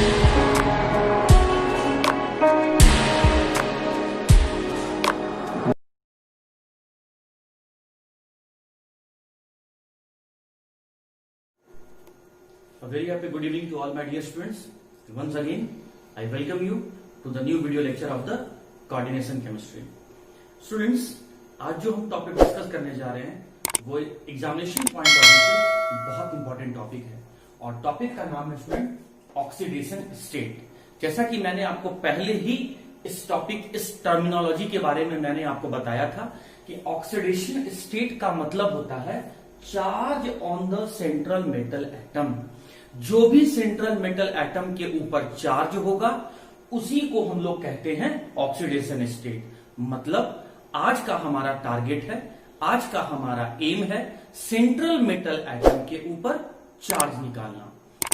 A very happy good evening to all my dear students. Once again, I welcome you to the new video lecture of the coordination chemistry. Students, आज जो हम topic discuss करने जा रहे हैं वो examination point of view से बहुत इंपॉर्टेंट टॉपिक है और टॉपिक का नाम है स्टूडेंट ऑक्सीडेशन स्टेट। जैसा कि मैंने आपको पहले ही इस टॉपिक इस टर्मिनोलॉजी के बारे में मैंने आपको बताया था कि ऑक्सीडेशन स्टेट का मतलब होता है charge on the central metal atom. जो भी सेंट्रल मेटल एटम के ऊपर चार्ज होगा उसी को हम लोग कहते हैं ऑक्सीडेशन स्टेट। मतलब आज का हमारा टारगेट है, आज का हमारा एम है सेंट्रल मेटल एटम के ऊपर चार्ज निकालना।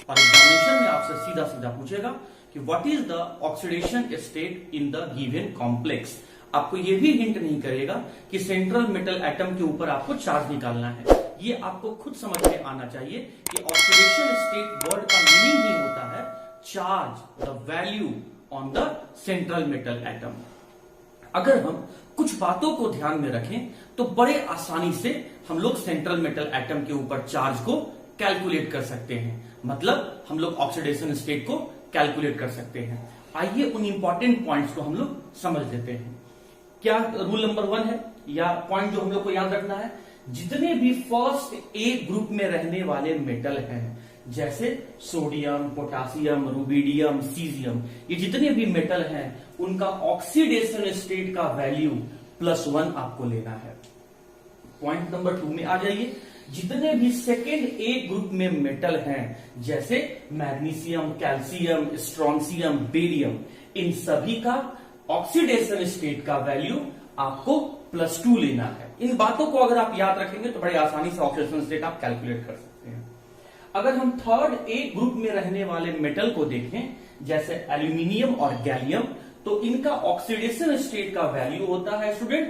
और एग्जामिनेशन में आपसे सीधा सीधा पूछेगा कि what is the oxidation state in the given complex. आपको यह भी हिंट नहीं करेगा कि सेंट्रल मेटल एटम के ऊपर आपको चार्ज निकालना है। ये आपको खुद समझ में आना चाहिए कि ऑक्सीडेशन स्टेट वर्ड का मीनिंग ही होता है charge, the value on the central metal atom. अगर हम कुछ बातों को ध्यान में रखें तो बड़े आसानी से हम लोग सेंट्रल मेटल एटम के ऊपर चार्ज को कैलकुलेट कर सकते हैं। मतलब हम लोग ऑक्सीडेशन स्टेट को कैलकुलेट कर सकते हैं। आइए उन इंपॉर्टेंट पॉइंट्स को हम लोग समझ लेते हैं। क्या रूल नंबर 1 है या पॉइंट जो हम लोग को याद रखना है, जितने भी फर्स्ट ए ग्रुप में रहने वाले मेटल हैं जैसे सोडियम, पोटासियम, रुबिडियम, सीजियम, ये जितने भी मेटल हैं उनका ऑक्सीडेशन स्टेट का वैल्यू +1 आपको लेना है। पॉइंट नंबर 2 में आ जाइए। जितने भी सेकेंड ए ग्रुप में मेटल हैं जैसे मैग्नीशियम, कैल्शियम, स्ट्रोंसियम, बेरियम, इन सभी का ऑक्सीडेशन स्टेट का वैल्यू आपको +2 लेना है। इन बातों को अगर आप याद रखेंगे तो बड़े आसानी से ऑक्सीडेशन स्टेट आप कैलकुलेट कर सकते हैं। अगर हम थर्ड ए ग्रुप में रहने वाले मेटल को देखें जैसे एल्यूमिनियम और गैलियम, तो इनका ऑक्सीडेशन स्टेट का वैल्यू होता है स्टूडेंट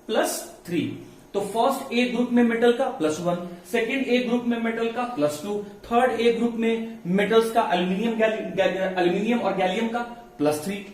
+3। तो फर्स्ट ए ग्रुप में मेटल का +1, सेकेंड ए ग्रुप में मेटल का +2, थर्ड ए ग्रुप में मेटल्स का एल्यूमिनियम और गैलियम का +3।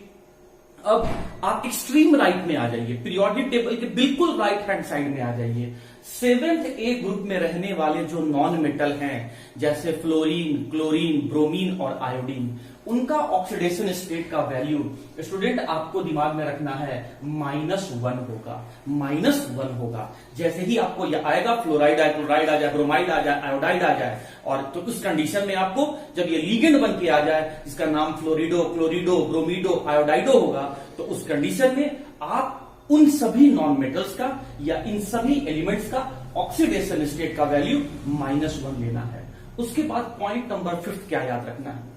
अब आप एक्सट्रीम राइट में आ जाइए, पीरियोडिक टेबल के बिल्कुल राइट हैंड साइड में आ जाइए। सेवेंथ ए ग्रुप में रहने वाले जो नॉन मेटल हैं जैसे फ्लोरीन, क्लोरीन, ब्रोमीन और आयोडीन, उनका ऑक्सीडेशन स्टेट का वैल्यू स्टूडेंट आपको दिमाग में रखना है -1 होगा। -1 होगा। जैसे ही आपको आएगा फ्लोराइड आए, क्लोराइड आ जाए, ब्रोमाइड आ जाए, आयोडाइड आ जाए, और तो उस कंडीशन में आपको जब ये लीगेंड बन के आ जाए जिसका नाम फ्लोरिडो, क्लोरिडो, ब्रोमीडो, आयोडाइडो होगा, तो उस कंडीशन में आप उन सभी नॉन मेटल्स का या इन सभी एलिमेंट्स का ऑक्सीडेशन स्टेट का वैल्यू -1 लेना है। उसके बाद पॉइंट नंबर 5 क्या याद रखना है,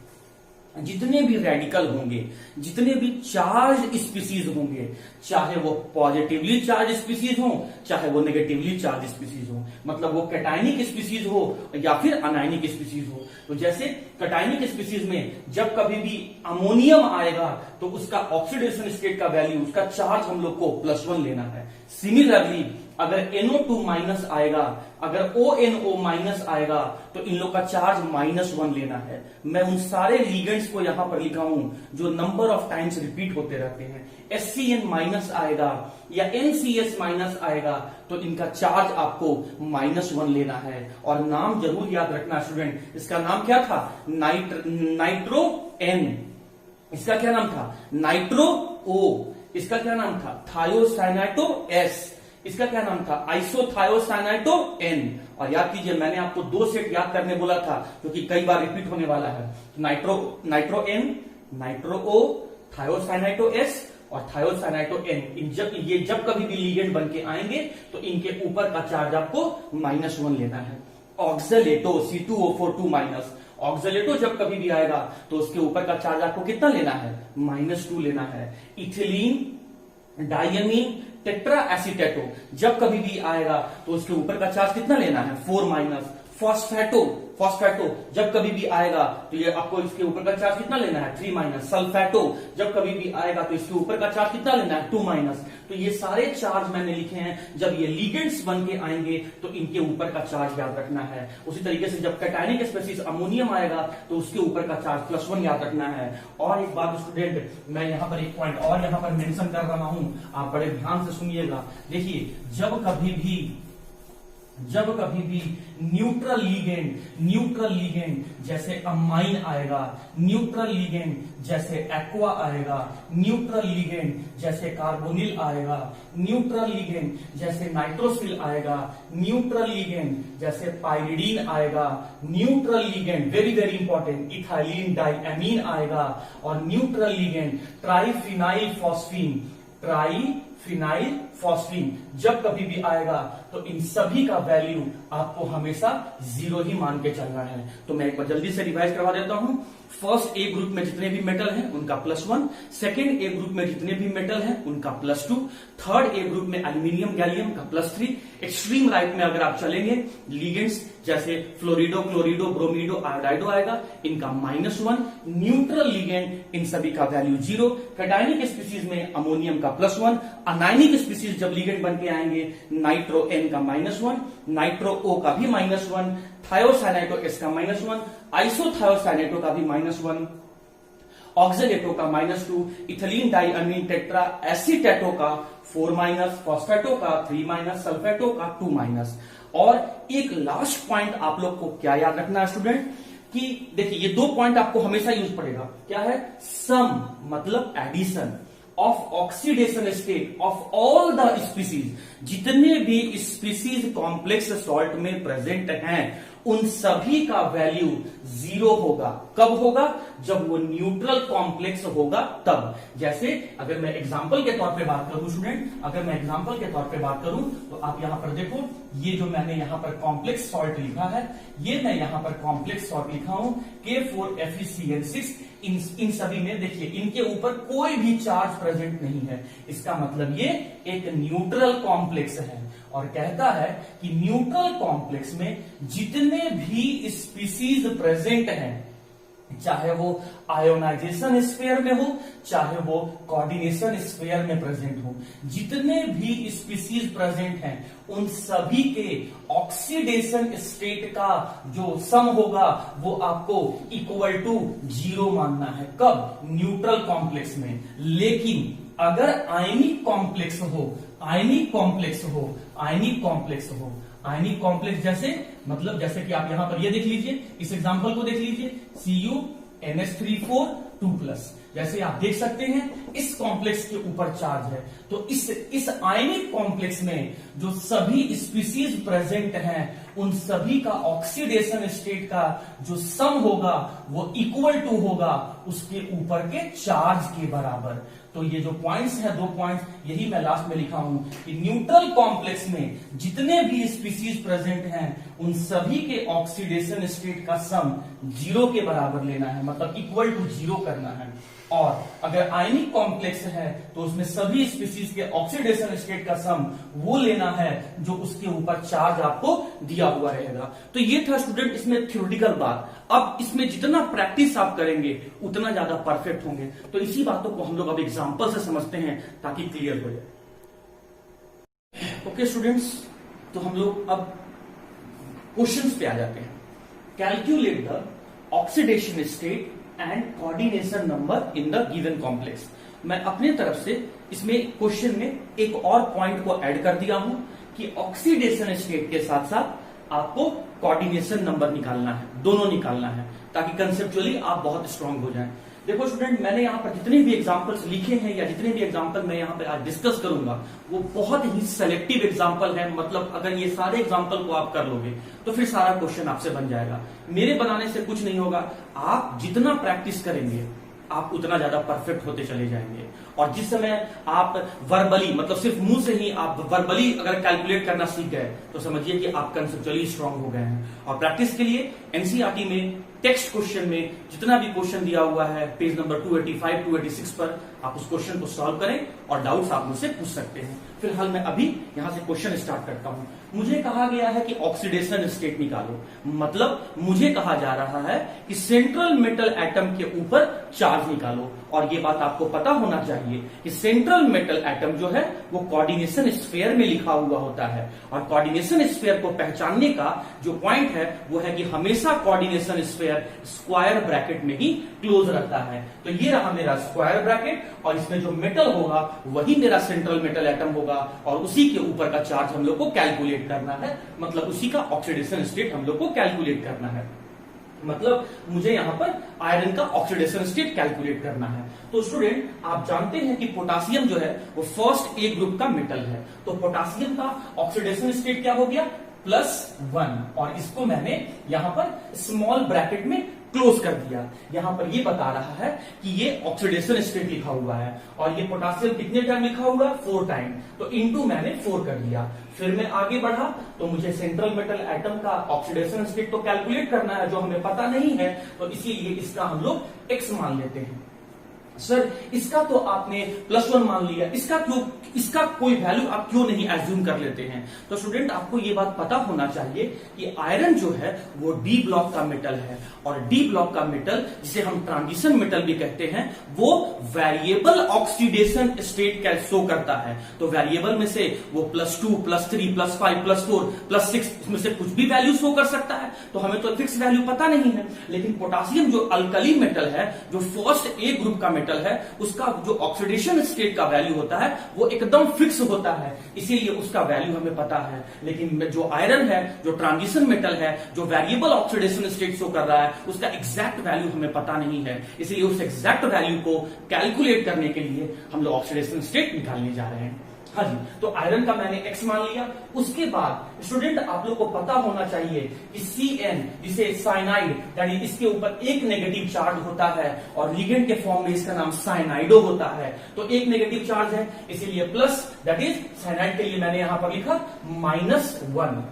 जितने भी रेडिकल होंगे, जितने भी चार्ज स्पीसीज होंगे, चाहे वो पॉजिटिवली चार्ज स्पीसीज हो चाहे वो नेगेटिवली चार्ज स्पीसीज हो, मतलब वो कैटायनिक स्पीसीज हो या फिर अनायनिक स्पीसीज हो। तो जैसे कैटायनिक स्पीसीज में जब कभी भी अमोनियम आएगा तो उसका ऑक्सीडेशन स्टेट का वैल्यू, उसका चार्ज हम लोग को +1 लेना है। सिमिलरली अगर NO2- आएगा, अगर ONO- आएगा तो इन लोग का चार्ज -1 लेना है। मैं उन सारे लीगेंड्स को यहां पर लिखा हूं जो नंबर ऑफ टाइम्स रिपीट होते रहते हैं। SCN- आएगा या NCS- आएगा तो इनका चार्ज आपको -1 लेना है। और नाम जरूर याद रखना स्टूडेंट, इसका नाम क्या था, नाइट्रो N, इसका क्या नाम था, नाइट्रो O, इसका क्या नाम था, थायोसाइनाटो S, इसका क्या नाम था, आइसोथायोसाइनाटो N। और याद कीजिए मैंने आपको 2 सेट याद करने बोला था जो कि कई बार रिपीट होने वाला है। Nitro N, nitro O, थायोसाइनाटो S और थायोसाइनाटो N। जब कभी भी लीगेंड बन के आएंगे तो इनके ऊपर का चार्ज आपको -1 लेना है। ऑक्सलेटो C2O4 ऑक्सलेटो जब कभी भी आएगा तो उसके ऊपर का चार्ज आपको कितना लेना है, -2 लेना है। इथिलीन, डायमीन, टेट्रा एसीटेटो जब कभी भी आएगा तो उसके ऊपर का चार्ज कितना लेना है, 4-। फॉस्फेटो, फॉस्फेटो जब कभी भी आएगा तो ये आपको इसके ऊपर का चार्ज कितना लेना है 3 माइनस। सल्फेटो जब कभी भी आएगा तो इसके ऊपर का चार्ज कितना लेना है 2 माइनस। तो ये सारे चार्ज मैंने लिखे हैं, जब ये लिगेंड्स बन के आएंगे तो इनके ऊपर का चार्ज याद रखना है। उसी तरीके से जब कैटायनिक स्पीशीज अमोनियम आएगा तो उसके ऊपर का चार्ज +1 याद रखना है। और एक बात स्टूडेंट, मैं यहाँ पर एक पॉइंट और यहाँ पर मेंशन कर रहा हूं, आप बड़े ध्यान से सुनिएगा। देखिए जब कभी भी न्यूट्रल लिगेंड जैसे अमाइन आएगा, न्यूट्रल लिगेंड जैसे एक्वा आएगा, न्यूट्रल लिगेंड जैसे कार्बोनिल आएगा, न्यूट्रल लिगेंड जैसे नाइट्रोसिल आएगा, न्यूट्रल लिगेंड जैसे पाइरिडीन आएगा, neutral ligand very very important ethylene diamine आएगा, और न्यूट्रल लिगेंड ट्राइफिनाइल फॉस्फीन जब कभी भी आएगा तो इन सभी का वैल्यू आपको हमेशा 0 ही मान के चलना है। तो मैं एक बार जल्दी से रिवाइज करवा देता हूं। फर्स्ट ए ग्रुप में जितने भी मेटल हैं उनका +1, सेकेंड ए ग्रुप में जितने भी मेटल हैं उनका +2, थर्ड ए ग्रुप में एल्यूमिनियम गैलियम का +3, एक्सट्रीम राइट में अगर आप चलेंगे लिगेंड्स जैसे फ्लोरिडो, क्लोरिडो, ब्रोमीडो, आयोडाइडो आएगा, इनका -1, न्यूट्रल लिगेंड इन सभी का वैल्यू 0, कैटायनिक स्पीशीज में अमोनियम का +1, अनायनिक स्पीशीज जब लिगेंड बन के आएंगे नाइट्रो N का -1, नाइट्रो O का भी -1, थायोसाइनाइटो S का -1, आइसोथायोसाइनाइटो का भी -1, ऑक्सीडेटो का -2, इथिलीन डाइअमीन टेट्रा एसीटेटो का 4-, फॉस्फेटो का 3-, सल्फेटो का 2-। और एक लास्ट पॉइंट आप लोग को क्या याद रखना है स्टूडेंट, कि देखिए ये 2 पॉइंट आपको हमेशा यूज पड़ेगा। क्या है? सम मतलब addition of oxidation state of all the species, जितने भी स्पीसीज कॉम्प्लेक्स सॉल्ट में प्रेजेंट हैं उन सभी का वैल्यू 0 होगा। कब होगा? जब वो न्यूट्रल कॉम्प्लेक्स होगा तब। जैसे अगर मैं एग्जांपल के तौर पे बात करूं स्टूडेंट, अगर मैं एग्जांपल के तौर पे बात करूं तो आप यहां पर देखो, ये जो मैंने यहां पर कॉम्प्लेक्स सॉल्ट लिखा है, ये मैं यहां पर कॉम्प्लेक्स सॉल्ट लिखा हूं K4FeCl6। इन सभी में देखिए इनके ऊपर कोई भी चार्ज प्रेजेंट नहीं है। इसका मतलब ये एक न्यूट्रल कॉम्प्लेक्स है, और कहता है कि न्यूट्रल कॉम्प्लेक्स में जितने भी स्पीसीज प्रेजेंट हैं, चाहे वो आयोनाइजेशन स्फीयर में हो, चाहे वो कोऑर्डिनेशन स्फीयर में प्रेजेंट हो, जितने भी स्पीसीज प्रेजेंट हैं उन सभी के ऑक्सीडेशन स्टेट का जो सम होगा वो आपको इक्वल टू 0 मानना है। कब? न्यूट्रल कॉम्प्लेक्स में। लेकिन अगर आयनिक कॉम्प्लेक्स हो, आयनिक कॉम्प्लेक्स जैसे मतलब जैसे कि आप यहां पर ये देख लीजिए, इस एग्जांपल को देख लीजिए, CuNH3 2+। जैसे आप देख सकते हैं इस कॉम्प्लेक्स के ऊपर चार्ज है, तो इस आयनिक कॉम्प्लेक्स में जो सभी स्पीसीज प्रेजेंट हैं उन सभी का ऑक्सीडेशन स्टेट का जो सम होगा वो इक्वल टू होगा उसके ऊपर के चार्ज के बराबर। तो ये जो पॉइंट्स हैं, 2 पॉइंट्स, यही मैं लास्ट में लिखा हूं कि न्यूट्रल कॉम्प्लेक्स में जितने भी स्पीसीज प्रेजेंट हैं उन सभी के ऑक्सीडेशन स्टेट का सम 0 के बराबर लेना है, मतलब इक्वल टू 0 करना है। और अगर आयनिक कॉम्प्लेक्स है तो उसमें सभी स्पीसीज के ऑक्सीडेशन स्टेट का सम वो लेना है जो उसके ऊपर चार्ज आपको दिया हुआ रहेगा। तो ये था स्टूडेंट इसमें थ्योरेटिकल बात। अब इसमें जितना प्रैक्टिस आप करेंगे उतना ज्यादा परफेक्ट होंगे। तो इसी बातों को हम लोग अब एग्जांपल से समझते हैं ताकि क्लियर हो जाए। ओके स्टूडेंट्स, तो हम लोग अब क्वेश्चंस पे आ जाते हैं। Calculate the oxidation state and coordination number in the given complex. मैं अपने तरफ से इसमें क्वेश्चन में एक और पॉइंट को ऐड कर दिया हूं कि ऑक्सीडेशन स्टेट के साथ साथ आपको कोऑर्डिनेशन नंबर निकालना है, दोनों निकालना है, ताकि कंसेप्चुअली आप बहुत स्ट्रांग हो जाएं। देखो स्टूडेंट, मैंने यहाँ पर जितने भी एग्जांपल्स लिखे हैं या जितने भी एग्जांपल मैं यहाँ पे आज डिस्कस करूंगा वो बहुत ही सेलेक्टिव एग्जांपल है। मतलब अगर ये सारे एग्जांपल को आप कर लोगे तो फिर सारा क्वेश्चन आपसे बन जाएगा। मेरे बनाने से कुछ नहीं होगा, आप जितना प्रैक्टिस करेंगे आप उतना ज्यादा परफेक्ट होते चले जाएंगे। और जिस समय आप वर्बली, मतलब सिर्फ मुंह से ही आप वर्बली अगर कैलकुलेट करना सीख गए तो समझिए कि आप कंसेप्चुअली स्ट्रांग हो गए हैं। और प्रैक्टिस के लिए एनसीईआरटी में टेक्स्ट क्वेश्चन में जितना भी क्वेश्चन दिया हुआ है पेज नंबर 285, 286 पर आप उस क्वेश्चन को सॉल्व करें और डाउट्स आप मुझसे पूछ सकते हैं। फिलहाल मैं अभी यहां से क्वेश्चन स्टार्ट करता हूं। मुझे कहा गया है कि ऑक्सीडेशन स्टेट निकालो, मतलब मुझे कहा जा रहा है कि सेंट्रल मेटल एटम के ऊपर चार्ज निकालो। और ये बात आपको पता होना चाहिए कि सेंट्रल मेटल एटम जो है वो कोऑर्डिनेशन स्फीयर में लिखा हुआ होता है, और कोऑर्डिनेशन स्फीयर को पहचानने का जो पॉइंट है वो है कि हमेशा कोऑर्डिनेशन स्फीयर स्क्वायर ब्रैकेट में ही क्लोज रहता है। तो ये रहा मेरा स्क्वायर ब्रैकेट, और इसमें जो मेटल होगा वही मेरा सेंट्रल मेटल एटम होगा, और उसी के ऊपर का चार्ज हम लोग को कैलकुलेट करना है, मतलब उसी का ऑक्सीडेशन स्टेट हम लोग को कैलकुलेट करना है। मतलब मुझे यहां पर आयरन का ऑक्सीडेशन स्टेट कैलकुलेट करना है। तो स्टूडेंट आप जानते हैं कि पोटासियम जो है वो फर्स्ट ए ग्रुप का मेटल है, तो पोटासियम का ऑक्सीडेशन स्टेट क्या हो गया +1, और इसको मैंने यहां पर स्मॉल ब्रैकेट में क्लोज कर दिया। यहां पर ये बता रहा है कि ये ऑक्सीडेशन स्टेट लिखा हुआ है, और ये पोटासियम कितने टाइम लिखा हुआ है 4 टाइम, तो इनटू मैंने 4 कर दिया। फिर मैं आगे बढ़ा तो मुझे सेंट्रल मेटल एटम का ऑक्सीडेशन स्टेट तो कैलकुलेट करना है जो हमें पता नहीं है, तो इसीलिए इसका हम लोग x मान लेते हैं। सर इसका तो आपने +1 मान लिया, इसका कोई वैल्यू आप क्यों नहीं एज्यूम कर लेते हैं? तो स्टूडेंट आपको ये बात पता होना चाहिए कि आयरन जो है वो डी ब्लॉक का मेटल है, और डी ब्लॉक का मेटल जिसे हम ट्रांजिशन मेटल भी कहते हैं वो वेरिएबल ऑक्सीडेशन स्टेट का शो करता है। तो वेरिएबल में से वो +2, +3, +5, +4, +6 इसमें से कुछ भी वैल्यू शो कर सकता है, तो हमें तो फिक्स वैल्यू पता नहीं है। लेकिन पोटासियम जो अल्कली मेटल है, जो फर्स्ट ए ग्रुप का मेटल है, उसका जो ऑक्सीडेशन स्टेट का वैल्यू होता है वो एकदम फिक्स होता है, इसीलिए उसका वैल्यू हमें पता है। लेकिन जो आयरन है, जो ट्रांजिशन मेटल है, जो वेरिएबल ऑक्सीडेशन स्टेट शो कर रहा है, उसका एग्जैक्ट वैल्यू हमें पता नहीं है, इसलिए उस एग्जैक्ट वैल्यू को कैलकुलेट करने के लिए हम लोग ऑक्सीडेशन स्टेट निकालने जा रहे हैं। हाँ जी, तो आयरन का मैंने x मान लिया। उसके बाद स्टूडेंट आप लोग को पता होना चाहिए कि Cn जिसे साइनाइड, यानी इसके ऊपर एक नेगेटिव चार्ज होता है, और लिगेंड के फॉर्म में इसका नाम साइनाइडो होता है, तो एक नेगेटिव चार्ज है, इसीलिए प्लस, दैट इज साइनाइड के लिए मैंने यहां पर लिखा -1।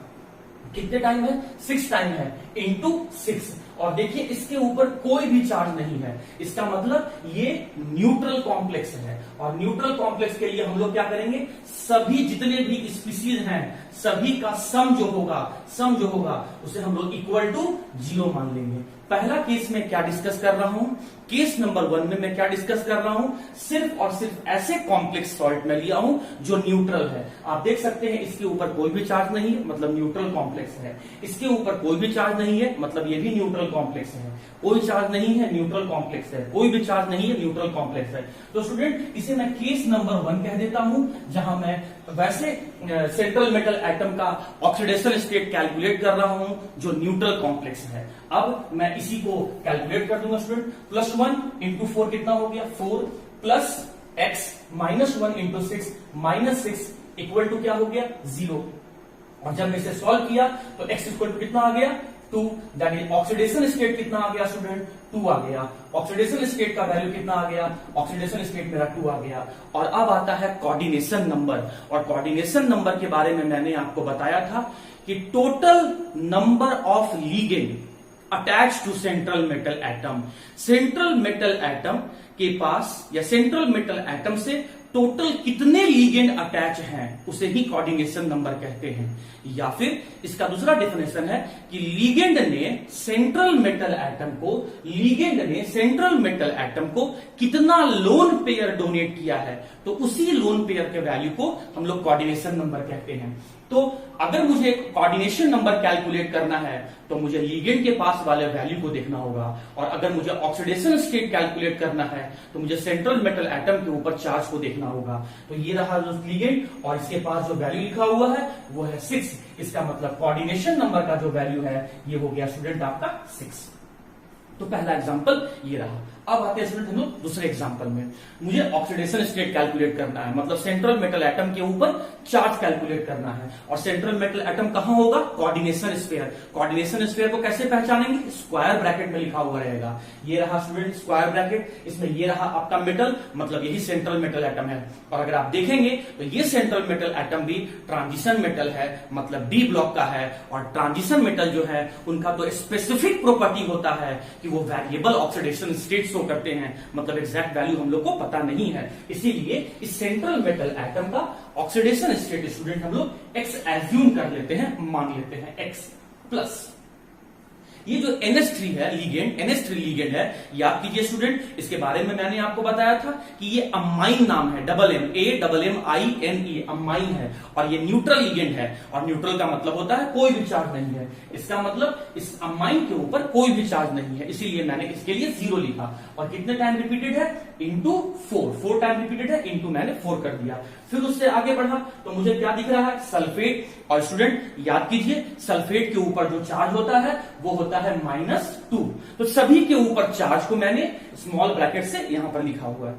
कितने टाइम है 6 टाइम है, इंटू 6। और देखिए इसके ऊपर कोई भी चार्ज नहीं है, इसका मतलब ये न्यूट्रल कॉम्प्लेक्स है, और न्यूट्रल कॉम्प्लेक्स के लिए हम लोग क्या करेंगे, सभी जितने भी स्पीसीज हैं सभी का सम जो होगा उसे हम लोग =0 मान लेंगे। पहला केस में क्या डिस्कस कर रहा हूं, केस नंबर 1 में मैं क्या डिस्कस कर रहा हूं, सिर्फ और सिर्फ ऐसे कॉम्प्लेक्स सॉल्ट में लिया हूं जो न्यूट्रल है। आप देख सकते हैं इसके ऊपर कोई भी चार्ज नहीं है, मतलब न्यूट्रल कॉम्प्लेक्स है। इसके ऊपर कोई भी चार्ज नहीं है, मतलब ये भी न्यूट्रल कॉम्प्लेक्स है। कोई चार्ज नहीं है, न्यूट्रल कॉम्प्लेक्स है। कोई भी चार्ज नहीं है, न्यूट्रल कॉम्प्लेक्स है। तो स्टूडेंट इसे मैं केस नंबर 1 कह देता हूं, जहां मैं वैसे सेंट्रल मेटल एटम का ऑक्सीडेशन स्टेट कैलकुलेट कर रहा हूं जो न्यूट्रल कॉम्प्लेक्स है। अब मैं इसी को कैलकुलेट कर दूंगा स्टूडेंट। +1 × 4 कितना हो गया 4, प्लस x -1 × 6 -6 इक्वल टू क्या हो गया 0। और जब मैं इसे सॉल्व किया तो x इक्वल टू कितना आ गया 2, दैट इज ऑक्सीडेशन स्टेट कितना आ गया स्टूडेंट 2 आ गया। ऑक्सीडेशन स्टेट का वैल्यू कितना आ गया, ऑक्सीडेशन स्टेट मेरा 2 आ गया। और अब आता है कोऑर्डिनेशन नंबर, और कोऑर्डिनेशन नंबर के बारे में मैंने आपको बताया था कि total number of ligand attach to central metal atom. Central metal atom के पास या सेंट्रल मेटल एटम से टोटल कितने लिगेंड अटैच हैं उसे ही कोऑर्डिनेशन नंबर कहते हैं। या फिर इसका दूसरा डेफिनेशन है कि लिगेंड ने सेंट्रल मेटल एटम को कितना लोन पेयर डोनेट किया है, तो उसी लोन पेयर के वैल्यू को हम लोग कोऑर्डिनेशन नंबर कहते हैं। तो अगर मुझे कोऑर्डिनेशन नंबर कैलकुलेट करना है तो मुझे लिगेंड के पास वाले वैल्यू को देखना होगा, और अगर मुझे ऑक्सीडेशन स्टेट कैलकुलेट करना है तो मुझे सेंट्रल मेटल एटम के ऊपर चार्ज को देखना होगा। तो ये रहा जो लिगेंड, और इसके पास जो वैल्यू लिखा हुआ है वो है 6। इसका मतलब कोऑर्डिनेशन नंबर का जो वैल्यू है ये हो गया स्टूडेंट आपका 6। तो पहला एग्जांपल ये रहा। अब आते हैं स्टूडेंट हम लोग दूसरे एग्जांपल में। मुझे ऑक्सीडेशन स्टेट कैलकुलेट करना है, मतलब सेंट्रल मेटल एटम के ऊपर चार्ज कैलकुलेट करना है। और सेंट्रल मेटल एटम कहां होगा? Coordination sphere. कोऑर्डिनेशन स्फीयर को कैसे पहचानेंगे? स्क्वायर ब्रैकेट में लिखा हुआ रहेगा। ये रहा स्टूडेंट स्क्वायर ब्रैकेट, इसमें ये रहा आपका मेटल, मतलब यही सेंट्रल मेटल एटम है। और अगर आप देखेंगे तो ये सेंट्रल मेटल एटम भी ट्रांजिशन मेटल है, मतलब डी ब्लॉक का है। और ट्रांजिशन मेटल जो है उनका तो स्पेसिफिक प्रॉपर्टी होता है कि वो वेरिएबल ऑक्सीडेशन स्टेट शो करते हैं, मतलब एग्जैक्ट वैल्यू हम लोग को पता नहीं है। इसीलिए इस सेंट्रल मेटल एटम का ऑक्सीडेशन स्टेट स्टूडेंट हम लोग एक्स एज्यूम कर लेते हैं, मान लेते हैं एक्स प्लस। ये जो NH3 है लीगेंड, NH3 लीगेंड है, याद कीजिए स्टूडेंट, इसके बारे में मैंने आपको बताया था कि ये अमाइन नाम है, AMMINE, अमाइन है। और ये न्यूट्रल लीगेंड है, और न्यूट्रल का मतलब होता है कोई भी चार्ज नहीं है। इसका मतलब इस अमाइन के ऊपर कोई भी चार्ज नहीं है, इसीलिए मैंने इसके लिए 0 लिखा। और कितने टाइम रिपीटेड है? इंटू 4 टाइम रिपीटेड है, इंटू मैंने 4 कर दिया। फिर उससे आगे बढ़ा तो मुझे क्या दिख रहा है? सल्फेट। और स्टूडेंट याद कीजिए, सल्फेट के ऊपर जो चार्ज होता है वो होता है -2। तो सभी के ऊपर चार्ज को मैंने स्मॉल ब्रैकेट से यहां पर लिखा हुआ है।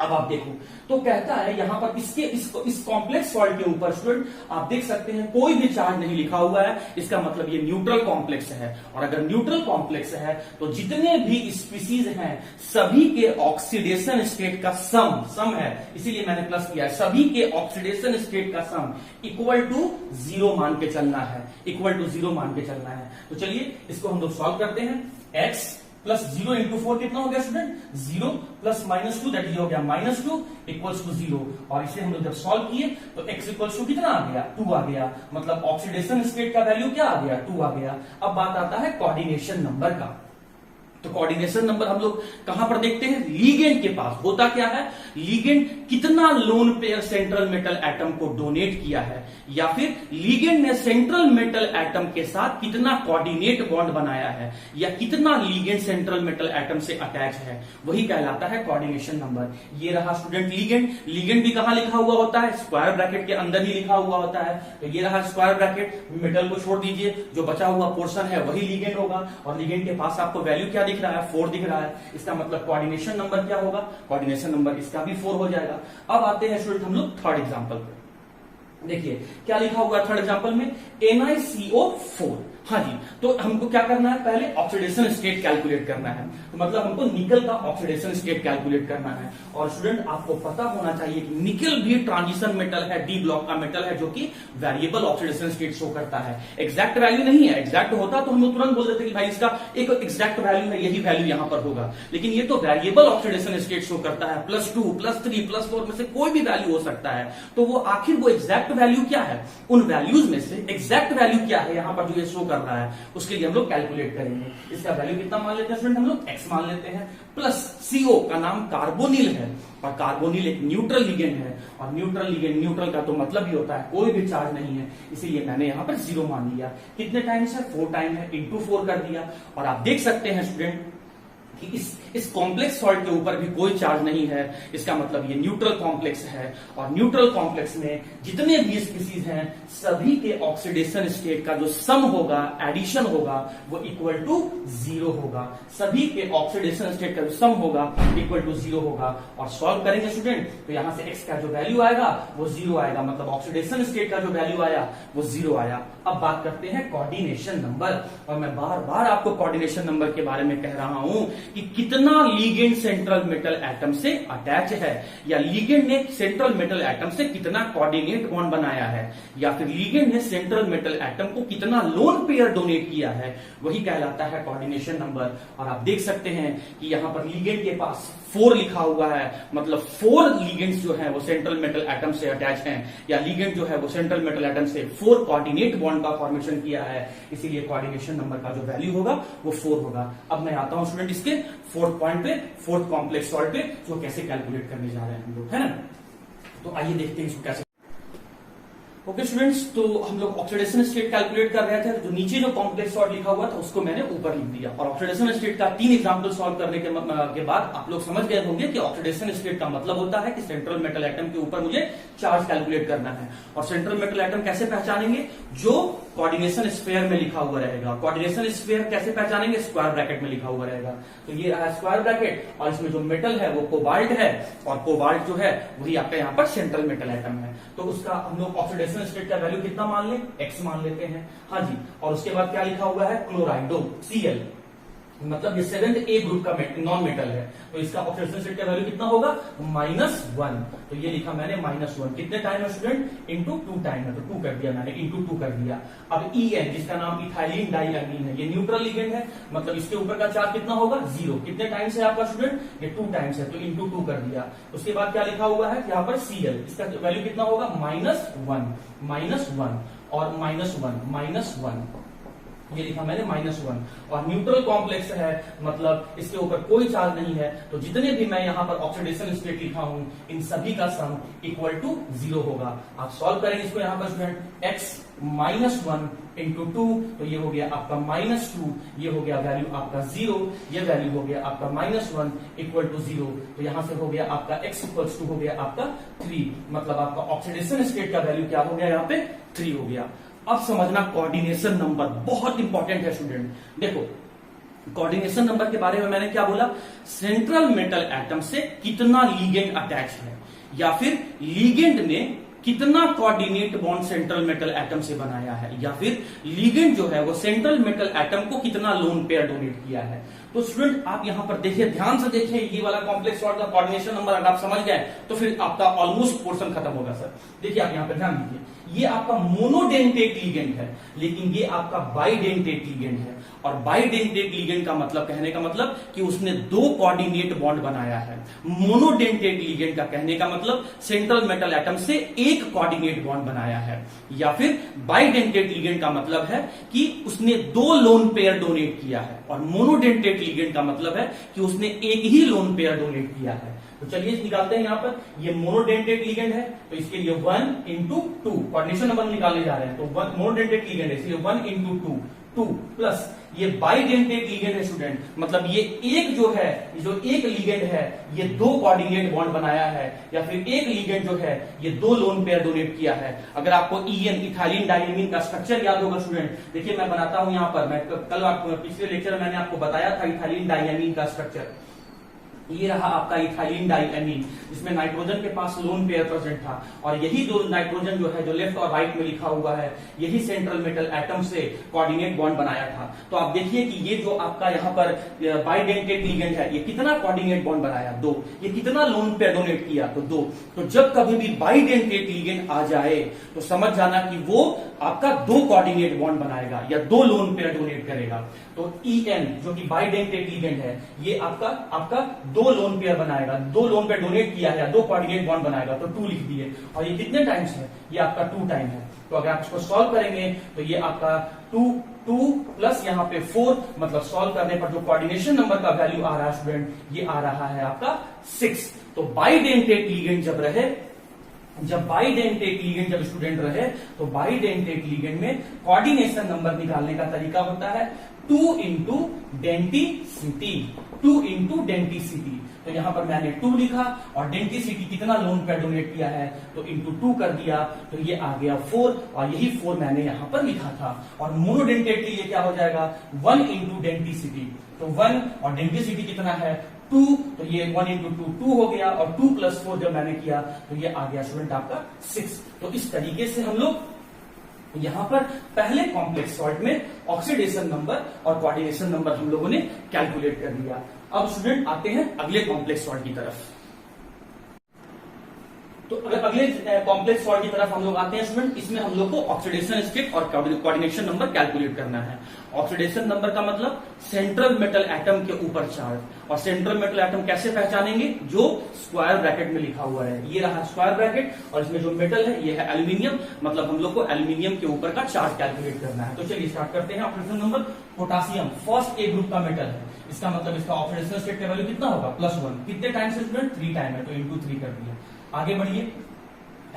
अब आप देखो तो कहता है यहां पर इस कॉम्प्लेक्स सॉल्ट के ऊपर स्टूडेंट आप देख सकते हैं कोई भी चार्ज नहीं लिखा हुआ है। इसका मतलब ये न्यूट्रल कॉम्प्लेक्स है। और अगर न्यूट्रल कॉम्प्लेक्स है तो जितने भी स्पीसीज हैं सभी के ऑक्सीडेशन स्टेट का सम है, इसीलिए मैंने प्लस किया है। सभी के ऑक्सीडेशन स्टेट का सम इक्वल टू 0 मान के चलना है, इक्वल टू 0 मान के चलना है। तो चलिए इसको हम लोग सॉल्व करते हैं। x प्लस 0 इंटू 4 कितना हो गया स्टूडेंट? 0 प्लस -2 दैट हो गया -2 इक्वल्स टू 0। और इसे हम लोग जब सॉल्व किए तो x इक्वल्स टू कितना आ गया? 2 आ गया, मतलब ऑक्सीडेशन स्टेट का वैल्यू क्या आ गया? 2 आ गया। अब बात आता है कोऑर्डिनेशन नंबर का। तो कोऑर्डिनेशन नंबर हम लोग कहां पर देखते हैं? लीगेंड के पास। होता क्या है? लीगेंड कितना lone pair central metal atom को डोनेट किया है, या फिर लीगेंड ने सेंट्रल मेटल एटम के साथ कितना कोऑर्डिनेट बॉन्ड बनाया है, या कितना लीगेंड सेंट्रल मेटल एटम से अटैच है, वही कहलाता है कोऑर्डिनेशन नंबर। ये रहा स्टूडेंट लीगेंड। लीगेंड भी कहां लिखा हुआ होता है? स्क्वायर ब्रैकेट के अंदर ही लिखा हुआ होता है। तो ये रहा स्क्वायर ब्रैकेट, मेटल को छोड़ दीजिए, जो बचा हुआ पोर्शन है वही लीगेंड होगा। और लीगेंड के पास आपको वैल्यू क्या दिख रहा है? 4 दिख रहा है। इसका मतलब कोऑर्डिनेशन नंबर क्या होगा? कोऑर्डिनेशन नंबर इसका भी 4 हो जाएगा। अब आते हैं स्टूडेंट हम लोग थर्ड एग्जांपल पे। देखिए क्या लिखा हुआ है थर्ड एग्जांपल में? NiCO4। हाँ जी, तो हमको क्या करना है? पहले ऑक्सीडेशन स्टेट कैलकुलेट करना है। तो मतलब हमको निकल का ऑक्सीडेशन स्टेट कैलकुलेट करना है। और स्टूडेंट आपको पता होना चाहिए कि निकल भी ट्रांजिशन मेटल है, डी ब्लॉक का मेटल है, जो कि वेरिएबल ऑक्सीडेशन स्टेट शो करता है। एग्जैक्ट वैल्यू नहीं है। एग्जैक्ट होता तो हम लोग तुरंत बोल देते कि भाई इसका एक एग्जैक्ट वैल्यू है, यही वैल्यू यहां पर होगा। लेकिन ये तो वेरिएबल ऑक्सीडेशन स्टेट शो करता है। +2, +3, +4 में से कोई भी वैल्यू हो सकता है। तो वो आखिर वो एग्जैक्ट वैल्यू क्या है? उन वैल्यूज में से एग्जैक्ट वैल्यू क्या है यहां पर जो ये शो कर रहा है, उसके लिए हम लोग कैलकुलेट करेंगे। इसका वैल्यू कितना मान लेते हैं स्टूडेंट? हम लोग x मान लेते हैं। प्लस CO का नाम कार्बोनिल है, और कार्बोनिल एक न्यूट्रल लिगेंड है। और न्यूट्रल लिगेंड, न्यूट्रल का तो मतलब ही होता है कोई भी चार्ज नहीं है, इसीलिए मैंने यहां पर 0 मान लिया। कितने टाइम्स है? 4 टाइम है, इंटू 4 कर दिया। और आप देख सकते हैं स्टूडेंट कि इस कॉम्प्लेक्स सॉल्ट के ऊपर भी कोई चार्ज नहीं है। इसका मतलब ये न्यूट्रल कॉम्प्लेक्स है। और न्यूट्रल कॉम्प्लेक्स में जितने भी स्पीसीज हैं सभी के ऑक्सीडेशन स्टेट का जो सम होगा, एडिशन होगा, वो इक्वल टू 0 होगा। सभी के ऑक्सीडेशन स्टेट का जो सम होगा इक्वल टू 0 होगा। और सॉल्व करेंगे स्टूडेंट तो यहां से x का जो वैल्यू आएगा वो 0 आएगा, मतलब ऑक्सीडेशन स्टेट का जो वैल्यू आया वो 0 आया। अब बात करते हैं कोऑर्डिनेशन नंबर। और मैं बार बार आपको कोऑर्डिनेशन नंबर के बारे में कह रहा हूं कि कितना लीगेंड सेंट्रल मेटल एटम से अटैच है, या लीगेंड ने सेंट्रल मेटल एटम से कितना कोऑर्डिनेट बॉन्ड बनाया है, या फिर लीगेंड ने सेंट्रल मेटल एटम को कितना लोन पेयर डोनेट किया है, वही कहलाता है कोऑर्डिनेशन नंबर। और आप देख सकते हैं कि यहां पर लीगेंड के पास 4 लिखा हुआ है, मतलब 4 लीगेंड्स जो है वो सेंट्रल मेटल एटम से अटैच हैं, या लीगेंड जो है वो सेंट्रल मेटल एटम से 4 कोऑर्डिनेट बॉन्ड का फॉर्मेशन किया है। इसीलिए कोऑर्डिनेशन नंबर का जो वैल्यू होगा वो 4 होगा। अब मैं आता हूं स्टूडेंट इसके 4th पॉइंट पे, 4th कॉम्प्लेक्स सॉल्ट पे, जो कैसे कैलकुलेट करने जा रहे हैं हम लोग, है ना। तो आइए देखते हैं इसको कैसे। ओके स्टूडेंट्स, तो हम लोग ऑक्सीडेशन स्टेट कैलकुलेट कर रहे थे। जो नीचे जो कॉम्प्लेक्स सॉल्ट लिखा हुआ था उसको मैंने ऊपर लिख दिया। और ऑक्सीडेशन स्टेट का 3 एग्जांपल सॉल्व करने के बाद आप लोग समझ गए होंगे कि ऑक्सीडेशन स्टेट का मतलब होता है कि सेंट्रल मेटल एटम के ऊपर मुझे चार्ज कैलकुलेट करना है। और सेंट्रल मेटल एटम कैसे पहचानेंगे? जो कोऑर्डिनेशन स्फीयर में लिखा हुआ रहेगा। कोऑर्डिनेशन स्फीयर कैसे पहचानेंगे? स्क्वायर ब्रैकेट में लिखा हुआ रहेगा। तो ये रहा स्क्वायर ब्रैकेट और इसमें जो मेटल है वो कोबाल्ट है और कोबाल्ट जो है वही आपका यहाँ पर सेंट्रल मेटल एटम है। तो उसका हम लोग ऑक्सीडेशन स्टेट का वैल्यू कितना मान लें? x मान लेते हैं। हाँ जी, और उसके बाद क्या लिखा हुआ है? क्लोराइडो Cl, मतलब ये 7th A ग्रुप का नॉन मेटल है। तो इसका ऑक्सीडेशन स्टेट का वैल्यू कितना होगा? -1। तो ये लिखा मैंने -1। कितने टाइम है स्टूडेंट? इनटू 2 टाइम है, तो 2 कर दिया मैंने, इनटू 2 कर दिया। अब En जिसका नाम इथाइलिन डाइअमीन है, ये न्यूट्रल लिगेंड है, मतलब इसके ऊपर का चार्ज कितना होगा? 0। कितने टाइम्स है आपका स्टूडेंट? ये 2 टाइम्स है, तो इनटू 2 कर दिया। उसके बाद क्या लिखा हुआ है यहाँ पर? Cl, इसका वैल्यू कितना होगा? -1 और -1 ये लिखा मैंने -1। और न्यूट्रल कॉम्प्लेक्स है, मतलब इसके ऊपर कोई चार्ज नहीं है, तो जितने भी मैं यहाँ पर ऑक्सीडेशन स्टेट लिखा हूं इन सभी का सम इक्वल टू 0 होगा। आप सॉल्व करेंगे इसको यहाँ पर स्टूडेंट, x -1 इंटू 2, तो ये हो गया आपका -2, ये हो गया वैल्यू आपका 0, ये वैल्यू हो गया आपका -1 इक्वल टू 0। तो यहां से हो गया आपका x इक्वल्स टू हो गया आपका 3, मतलब आपका ऑक्सीडेशन स्टेट का वैल्यू क्या हो गया? यहाँ पे 3 हो गया। अब समझना कोऑर्डिनेशन नंबर बहुत इंपॉर्टेंट है स्टूडेंट। देखो कोऑर्डिनेशन नंबर के बारे में मैंने क्या बोला? सेंट्रल मेटल एटम से कितना लीगेंड अटैच है, या फिर लीगेंड ने कितना coordinate bond central metal atom से बनाया है, या फिर लीगेंड जो है वो सेंट्रल मेटल एटम को कितना लोन पेयर डोनेट किया है। तो स्टूडेंट आप यहां पर देखिए, ध्यान से देखिए, ये वाला कॉम्प्लेक्स सॉल्ट का कोऑर्डिनेशन नंबर अगर आप समझ गए तो फिर आपका ऑलमोस्ट पोर्शन खत्म होगा सर। देखिए आप यहां पर ध्यान दीजिए, ये आपका मोनोडेंटेट लीगेंड है, लेकिन ये आपका बाइडेंटेट लीगेंड है। और बाइडेंटेट लीगेंड का मतलब, कहने का मतलब कि उसने 2 कोऑर्डिनेट बॉन्ड बनाया है। मोनोडेंटेट लीगेंड का कहने का मतलब सेंट्रल मेटल एटम से 1 कोऑर्डिनेट बॉन्ड बनाया है। या फिर बाइडेंटेट लीगेंड का मतलब है कि उसने 2 लोन पेयर डोनेट किया है, और मोनोडेंटेट लीगेंड का मतलब है कि उसने 1 ही लोन पेयर डोनेट किया है। तो चलिए निकालते हैं। यहाँ पर ये मोनोडेंटेट लीगेंड है, तो इसके लिए 1 इंटू 2 कोऑर्डिनेशन नंबर निकालने जा रहे हैं। तो मोनोडेंटेट लीगेंड है, इसलिए 1 इंटू 2 प्लस ये बाइडेंटेट लीगेंड है स्टूडेंट, मतलब ये एक जो है, जो एक लीगेंड है ये 2 कोऑर्डिनेट बॉन्ड बनाया है, या फिर एक लीगेंड जो है ये 2 लोन पेयर डोनेट किया है। अगर आपको En इथाइलिन डाइअमीन का स्ट्रक्चर याद होगा स्टूडेंट, देखिए मैं बनाता हूं यहाँ पर, मैं कल आपको पिछले लेक्चर में मैंने आपको बताया था इथाइलिन डाइअमीन का स्ट्रक्चर। ये रहा आपका इथाइलिन डाइअमीन, जिसमें नाइट्रोजन के पास लोन पेयर प्रेजेंट था, और यही 2 नाइट्रोजन जो है, जो लेफ्ट और राइट में लिखा हुआ है, यही सेंट्रल मेटल एटम से कोऑर्डिनेट बॉन्ड बनाया था। तो आप देखिए कि ये जो आपका यहाँ पर बाइडेंटेट लीगेंड है, ये कितना कोऑर्डिनेट बॉन्ड बनाया? 2। ये कितना लोन पेयर डोनेट किया? तो 2। तो जब कभी भी बाइडेंटेट लीगेंड आ जाए तो समझ जाना कि वो आपका 2 कोऑर्डिनेट बॉन्ड बनाएगा या 2 लोन पेयर डोनेट करेगा। तो En जो कि बाइडेंटेट लीगेंड है, ये आपका 2 लोन पेयर बनाएगा, 2 लोन पेयर डोनेट किया है या 2 कोऑर्डिनेट बॉन्ड बनाएगा, तो 2 लिख दिए। और ये कितने टाइम्स है? ये आपका 2 टाइम है। तो अगर आप इसको सॉल्व करेंगे तो ये आपका 2 प्लस यहाँ पे 4, मतलब सॉल्व करने पर जो कोऑर्डिनेशन नंबर का वैल्यू आ रहा है स्टूडेंट, ये आ रहा है आपका 6। तो बाइडेंटेट लीगेंड जब रहे, जब बाइडेंटेट लीगेंड जब स्टूडेंट रहे, तो बाइडेंटेट लीगेंड में कोऑर्डिनेशन नंबर निकालने का तरीका होता है 2 इंटू डेंटिसिटी। 2 इंटू डेंटिसिटी, तो यहां पर मैंने 2 लिखा, और डेंटिसिटी कितना लोन पेयर डोनेट किया है, तो इंटू 2 कर दिया, तो ये आ गया 4, और यही 4 मैंने यहां पर लिखा था। और मोनोडेंटेट के लिए क्या हो जाएगा? 1 इंटू डेंटिसिटी, तो 1 और डेंटिसिटी कितना है? 2, तो ये 1 इंटू 2 हो गया, और 2 प्लस 4 जब मैंने किया तो ये आ गया स्टूडेंट आपका 6। तो इस तरीके से हम लोग यहां पर पहले कॉम्प्लेक्स सॉल्ट में ऑक्सीडेशन नंबर और कोऑर्डिनेशन नंबर हम लोगों ने कैलकुलेट कर दिया। अब स्टूडेंट आते हैं अगले कॉम्प्लेक्स सॉल्ट की तरफ। तो अगर अगले कॉम्प्लेक्स सॉल्ट की तरफ हम लोग आते हैं स्टूडेंट, इसमें हम लोग को ऑक्सीडेशन स्टेट और कोऑर्डिनेशन नंबर कैलकुलेट करना है। ऑक्सीडेशन नंबर का मतलब सेंट्रल मेटल एटम के ऊपर चार्ज, और सेंट्रल मेटल एटम कैसे पहचानेंगे? जो स्क्वायर ब्रैकेट में लिखा हुआ है, ये रहा स्क्वायर ब्रैकेट, और इसमें जो मेटल है ये है एल्यूमिनियम, मतलब हम लोग को एल्यूमिनियम के ऊपर का चार्ज कैलकुलेट करना है। तो चलिए स्टार्ट करते हैं। Oxidation number, potassium first A group का मेटल है, इसका मतलब इसका ऑक्सीडेशन स्टेट का वैल्यू कितना होगा? +1। कितने टाइम्स है स्टूडेंट? 3 टाइम है, तो इंटू 3 कर दिया। आगे बढ़िए।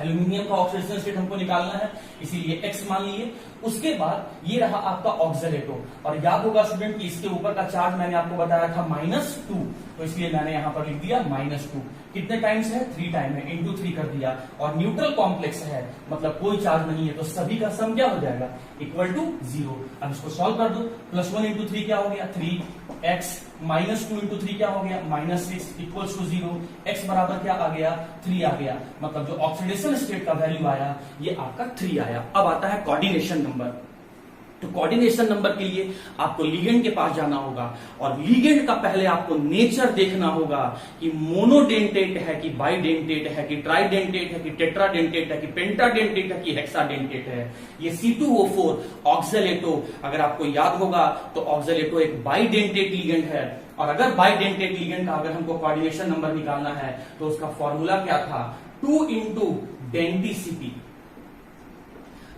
एल्यूमिनियम का ऑक्सीडेशन स्टेट हमको निकालना है, इसीलिए x मान लिए। उसके बाद ये रहा आपका ऑक्सीलेटो, और याद होगा स्टूडेंट कि इसके ऊपर का चार्ज मैंने आपको बताया था -2, तो इसलिए मैंने यहां पर लिख दिया -2। कितने टाइम्स है? 3 टाइम है, इंटू 3 कर दिया। और न्यूट्रल कॉम्प्लेक्स है, मतलब कोई चार्ज नहीं है, तो सभी का सम क्या हो जाएगा? Equal to 0। अब इसको सॉल्व कर दो। +1 इंटू 3 क्या हो गया? 3x, -2 इंटू 3 क्या हो गया? -6 इक्वल्स टू 0। x बराबर क्या आ गया? 3 आ गया। मतलब जो ऑक्सीडेशन स्टेट का वैल्यू आया ये आपका 3 आया। अब आता है कोऑर्डिनेशन नंबर। तो कोऑर्डिनेशन नंबर के लिए आपको लिगेंड के पास जाना होगा, और लिगेंड का पहले आपको नेचर देखना होगा कि मोनोडेंटेट है कि बाइडेंटेट है कि ट्राइडेंटेट है कि टेट्राडेंटेट है कि पेंटाडेंटेट है कि हेक्साडेंटेट है। ये C2O4 ऑक्सीलेटो, अगर आपको याद होगा तो ऑक्सीलेटो एक बाइडेंटेट लिगेंड है, और अगर बाइडेंटेट लिगेंड का अगर हमको कोऑर्डिनेशन नंबर निकालना है तो उसका फॉर्मूला क्या था? 2 इंटू डेंटिसिटी।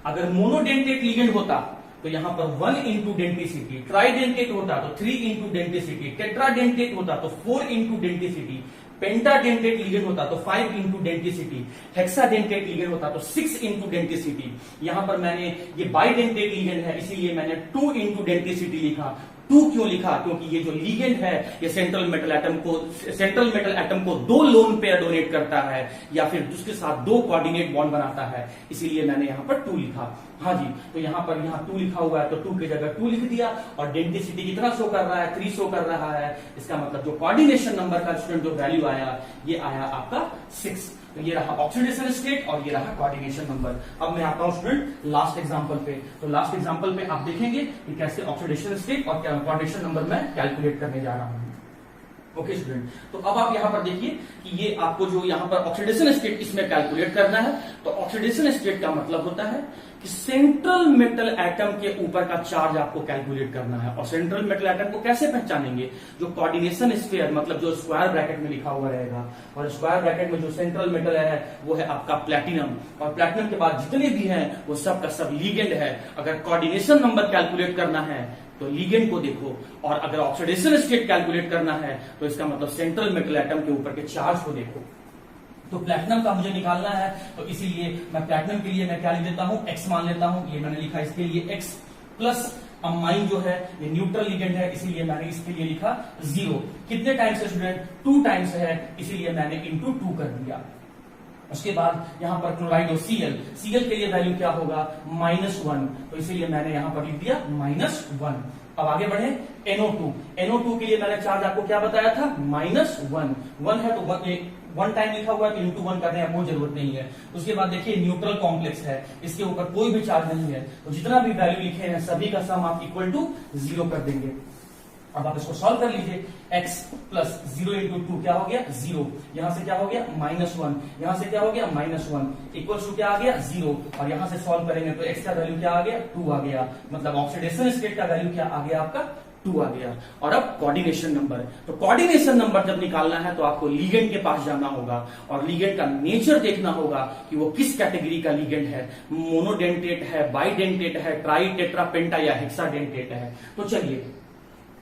अगर मोनोडेंटेट लिगेंड होता तो यहां पर 1 इंटू डेंटिसिटी, ट्राइडेंटेट होता तो 3 इंटू डेंटिसिटी, टेट्राडेंटेट होता तो 4 इंटू डेंटिसिटी, पेंटाडेंटेट लिगेंड होता तो 5 इंटू डेंटिसिटी, हेक्साडेंटेट लिगेंड होता तो 6 इंटू डेंटिसिटी। यहां पर मैंने ये बाइडेंटेट लिगेंड है इसीलिए मैंने 2 इंटू डेंटिसिटी लिखा। 2 क्यों लिखा? क्योंकि ये जो लिगेंड है ये सेंट्रल मेटल एटम को 2 लोन पेयर डोनेट करता है, या फिर उसके साथ 2 कोऑर्डिनेट बॉन्ड बनाता है, इसीलिए मैंने यहां पर 2 लिखा। हाँ जी, तो यहां पर 2 लिखा हुआ है तो 2 की जगह 2 लिख दिया, और डेंसिटी कितना शो कर रहा है? 3 शो कर रहा है। इसका मतलब जो कोऑर्डिनेशन नंबर का स्टूडेंट जो वैल्यू आया ये आया आपका 6। तो ये रहा ऑक्सीडेशन स्टेट और ये रहा कोऑर्डिनेशन नंबर। अब मैं आता हूं स्टूडेंट लास्ट एग्जांपल पे। तो लास्ट एग्जांपल पे आप देखेंगे कि कैसे ऑक्सीडेशन स्टेट और कोऑर्डिनेशन नंबर मैं कैलकुलेट करने जा रहा हूं। ओके स्टूडेंट, तो अब आप यहां पर देखिए कि ये आपको जो यहां पर ऑक्सीडेशन स्टेट इसमें कैलकुलेट करना है। तो ऑक्सीडेशन स्टेट का मतलब होता है कि सेंट्रल मेटल एटम के ऊपर का चार्ज आपको कैलकुलेट करना है। और सेंट्रल मेटल एटम को कैसे पहचानेंगे? जो कोऑर्डिनेशन स्फीयर, मतलब जो स्क्वायर ब्रैकेट में लिखा हुआ रहेगा, और स्क्वायर ब्रैकेट में जो सेंट्रल मेटल है वो है आपका प्लैटिनम, और प्लैटिनम के बाद जितने भी हैं वो सब का सब लिगेंड है। अगर कोऑर्डिनेशन नंबर कैलकुलेट करना है तो लिगेंड को देखो, और अगर ऑक्सीडेशन स्टेट कैलकुलेट करना है तो इसका मतलब सेंट्रल मेटल एटम के ऊपर के चार्ज को देखो। तो प्लैटिनम का मुझे निकालना है, तो इसीलिए मैं प्लैटिनम के लिए मैं क्या लिख देता हूं? x मान लेता हूं। ये मैंने लिखा इसके लिए x प्लस अमाइन जो है ये न्यूट्रल लिगेंड है, इसीलिए मैंने इसके लिए लिखा 0। कितने टाइम्स है स्टूडेंट? 2 टाइम्स है, इसीलिए मैंने इंटू 2 कर दिया। उसके बाद यहां पर क्लोराइड और Cl के लिए वैल्यू क्या होगा? -1, तो इसीलिए मैंने यहां पर लिख दिया -1। अब आगे बढ़े NO2 के लिए मैंने चार्ज आपको क्या बताया था? -1 है तो 1 टाइम लिखा हुआ है तो इंटू 1 करने की कोई जरूरत नहीं है। उसके बाद देखिए न्यूट्रल कॉम्प्लेक्स है, इसके ऊपर कोई भी चार्ज नहीं है, तो जितना भी वैल्यू लिखे हैं सभी का सम आप इक्वल टू 0 कर देंगे। अब आप इसको सॉल्व कर लीजिए। x प्लस 0 इंटू 2 क्या हो गया? 0। यहां से क्या हो गया? -1। यहां से क्या हो गया? -1 इक्वल्स टू क्या आ गया? 0। और यहां से सॉल्व करेंगे तो x का वैल्यू क्या आ गया? 2 आ गया। मतलब ऑक्सीडेशन स्टेट का वैल्यू क्या आ गया? आपका 2 आ गया। और अब कोऑर्डिनेशन नंबर। तो कोऑर्डिनेशन नंबर जब निकालना है तो आपको लिगेंड के पास जाना होगा, और लिगेंड का नेचर देखना होगा कि वो किस कैटेगरी का लिगेंड है, मोनोडेंटेट है, बाइडेंटेट है, ट्राई, टेट्रा, पेंटा या हेक्साडेंटेट है। तो चलिए,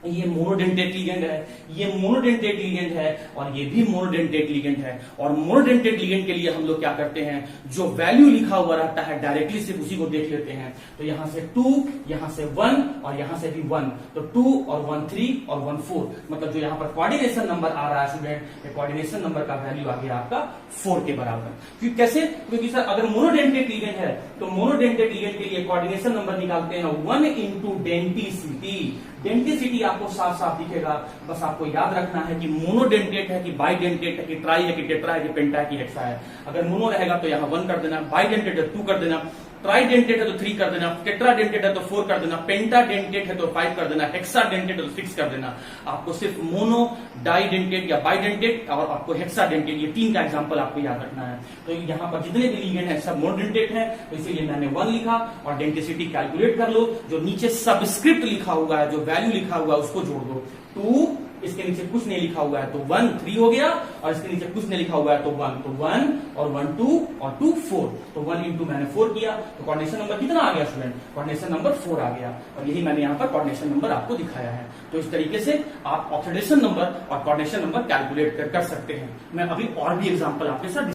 ये मोनोडेंटेट लिगेंड है, ये मोनोडेंटेट लिगेंड है, और ये भी मोनोडेंटेट लिगेंड है। और मोनोडेंटेट लिगेंड के लिए हम लोग क्या करते हैं? जो वैल्यू लिखा हुआ रहता है डायरेक्टली सिर्फ उसी को देख लेते हैं। तो यहां से 2, यहां से 1 और यहां से भी 1, तो 2 और 1 3 और 1 4। मतलब जो यहां पर कोऑर्डिनेशन नंबर आ रहा है स्टूडेंट, कोऑर्डिनेशन नंबर का वैल्यू आ गया आपका 4 के बराबर। क्योंकि कैसे? क्योंकि सर अगर मोनोडेंटेट लिगेंड है तो मोनोडेंटेट लिगेंड के लिए कोऑर्डिनेशन नंबर निकालते हैं 1 इंटू डेंटिसिटी। डेंटिसिटी आपको साफ साफ दिखेगा, बस आपको याद रखना है कि मोनोडेंटेट है कि बाइडेंटेट है कि ट्राई है कि टेट्रा है कि पेंटा है कि हेक्सा है। अगर मोनो रहेगा तो यहाँ 1 कर देना, बाइडेंटेट है 2 कर देना, ट्राइडेंटेट है तो 3 कर देना, टेट्राडेंटेट है तो 4 कर देना, पेंटाडेंटेट है तो 5 कर देना, हेक्साडेंटेट है तो 6 कर देना। आपको सिर्फ मोनो, डाइडेंटेट या बाइडेंटेट और आपको हेक्साडेंटेट, ये 3 का एग्जांपल आपको याद रखना है। तो यहाँ पर जितने भी लिगेंड है सब मोनोडेंटेट है, तो इसीलिए मैंने 1 लिखा। और डेंसिटी कैलकुलेट कर लो, जो नीचे सबस्क्रिप्ट लिखा हुआ है, जो वैल्यू लिखा हुआ है उसको जोड़ दो। 2, इसके नीचे कुछ नहीं लिखा हुआ है तो 1 3 हो गया, और इसके नीचे कुछ नहीं लिखा हुआ है तो 1, तो 1 और 1 2 और 2 4, तो 1 इंटू मैंने 4 किया, तो कोऑर्डिनेशन नंबर कितना आ गया स्टूडेंट? कोऑर्डिनेशन नंबर 4 आ गया। और यही मैंने यहाँ पर कोऑर्डिनेशन नंबर आपको दिखाया है। तो इस तरीके से आप ऑक्सीडेशन नंबर और कोऑर्डिनेशन नंबर कैलकुलेट कर सकते हैं। मैं अभी और भी एग्जाम्पल आपके साथ।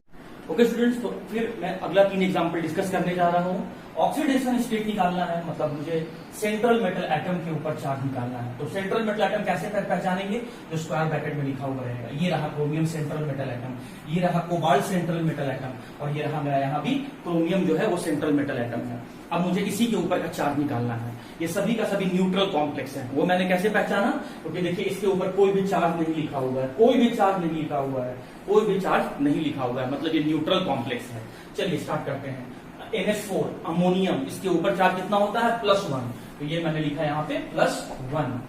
ओके स्टूडेंट्स, तो फिर मैं अगला 3 एग्जांपल डिस्कस करने जा रहा हूँ। ऑक्सीडेशन स्टेट निकालना है, मतलब मुझे सेंट्रल मेटल एटम के ऊपर चार्ज निकालना है। तो सेंट्रल मेटल एटम कैसे पहचानेंगे? जो स्क्वायर ब्रैकेट में लिखा हुआ रहेगा, ये रहा क्रोमियम सेंट्रल मेटल एटम, ये रहा कोबाल्ट सेंट्रल मेटल एटम, और ये रहा मेरा यहाँ भी क्रोमियम जो है वो सेंट्रल मेटल एटम है। अब मुझे इसी के ऊपर का चार्ज निकालना है। ये सभी का सभी न्यूट्रल कॉम्प्लेक्स है। वो मैंने कैसे पहचाना? क्योंकि देखिए इसके ऊपर कोई भी चार्ज नहीं लिखा हुआ है, कोई भी चार्ज नहीं लिखा हुआ है, कोई भी चार्ज नहीं लिखा हुआ है, मतलब ये न्यूट्रल कॉम्प्लेक्स है। चलिए स्टार्ट करते हैं। NH4 अमोनियम, इसके ऊपर चार्ज कितना होता है? +1। तो ये मैंने लिखा है यहाँ पे +1।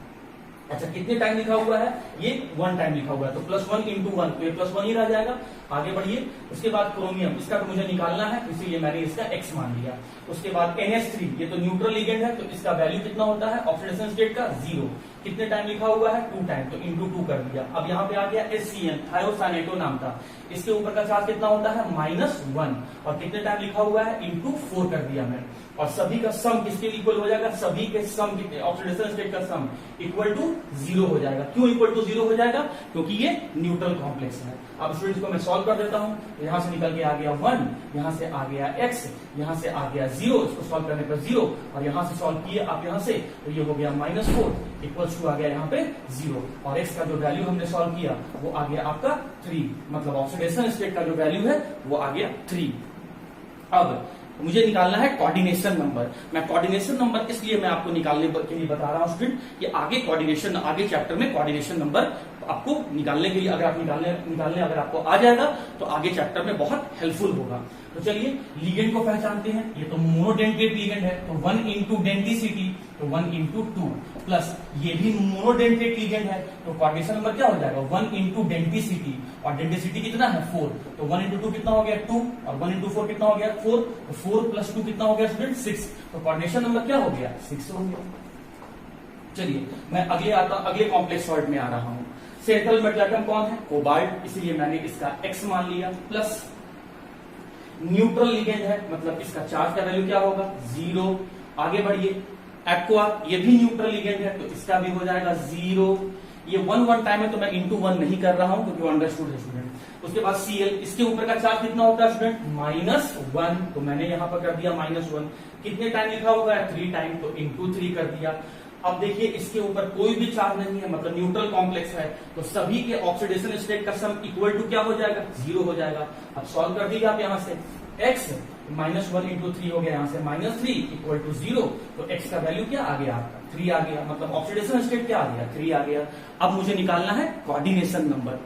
अच्छा, कितने टाइम लिखा हुआ है? ये 1 टाइम लिखा हुआ है, तो +1 × 1, तो ये +1 ही रह जाएगा। आगे बढ़िए। उसके बाद क्रोमियम, इसका तो मुझे निकालना है, इसीलिए मैंने इसका X मान लिया। उसके बाद NH3, ये तो न्यूट्रल लिगेंड है, तो इसका वैल्यू कितना होता है ऑक्सीडेशन स्टेट का? 0। कितने टाइम लिखा हुआ है? 2 टाइम, तो × 2 कर दिया। अब यहाँ पे आ गया HCN, थायोसाइनेटो नाम था, इसके ऊपर का चार्ज कितना होता है? -1, और कितने टाइम लिखा हुआ है? × 4 कर दिया मैंने। और सभी का सम किसके इक्वल हो जाएगा? सभी के सम कितने? ऑक्सीडेशन स्टेट का सम इक्वल टू 0 हो जाएगा। क्यों इक्वल टू 0 हो जाएगा? क्योंकि ये न्यूट्रल कॉम्प्लेक्स है। अब स्टूडेंट्स को मैं सॉल्व कर देता हूं। तो यहां से निकल के आ गया 1, यहां से आ गया x, यहां से आ गया 0, इसको सॉल्व करने पर 0, और यहां से सॉल्व किए आप यहां से, तो ये हो गया -4 इक्वल्स टू आ गया यहाँ पे 0, और x का जो वैल्यू हमने सॉल्व किया वो आ गया आपका 3, मतलब ऑक्सीडेशन स्टेट का जो वैल्यू है वो आ गया 3। अब मुझे निकालना है कोऑर्डिनेशन नंबर। मैं कोऑर्डिनेशन नंबर इसलिए मैं आपको निकालने के लिए बता रहा हूं स्टूडेंट, कि आगे चैप्टर में कोऑर्डिनेशन नंबर आपको निकालने के लिए, अगर आप निकालने अगर आपको आ जाएगा तो आगे चैप्टर में बहुत हेल्पफुल होगा। तो चलिए लिगेंड को पहचानते हैं। ये तो मोनोडेंटेट लिगेंड है, तो 1 × डेंसिसिटी, तो 1 × 2, प्लस ये भी मोनोडेंटेट लिगेंड है, तो कोऑर्डिनेशन नंबर क्या हो जाएगा? 1 × डेंसिसिटी, और डेंसिसिटी कितना है? 4, तो 1 × 2 कितना हो गया? 2, और 1 × 4 कितना हो गया? 4, तो 4 + 2 कितना हो गया स्टूडेंट? 6, तो कोऑर्डिनेशन नंबर क्या हो गया? 6 हो गया। चलिए मैं अगले कॉम्प्लेक्स सॉल्ट में आ रहा हूं। सेंट्रल मेटल एटम कौन है? कोबाल्ट, इसीलिए मैंने इसका X मान लिया, प्लस न्यूट्रल लिगेंड है, मतलब इसका चार्ज का वैल्यू क्या होगा? 0। आगे बढ़िए। एक्वा, ये भी न्यूट्रल लिगेंड है, तो इसका भी हो जाएगा 0। ये 1 टाइम है, तो मैं × 1 नहीं कर रहा हूं क्योंकि अंडरस्टूड है स्टूडेंट। उसके बाद Cl, इसके ऊपर का चार्ज कितना होता है स्टूडेंट? -1, तो मैंने यहां पर कर दिया -1। कितने टाइम लिखा हुआ है? 3 टाइम, तो × 3 कर दिया। अब देखिए इसके ऊपर कोई भी चार्ज नहीं है, मतलब न्यूट्रल कॉम्प्लेक्स है, तो सभी के ऑक्सीडेशन स्टेट का सम इक्वल टू क्या हो जाएगा? 0 हो जाएगा। अब सॉल्व कर दीजिए आप यहां से। x -1 × 3 हो गया, यहां से -3 = 0, तो x का वैल्यू क्या आ गया आपका? 3 आ गया, मतलब ऑक्सीडेशन स्टेट क्या आ गया? 3 आ गया। अब मुझे निकालना है कोऑर्डिनेशन नंबर।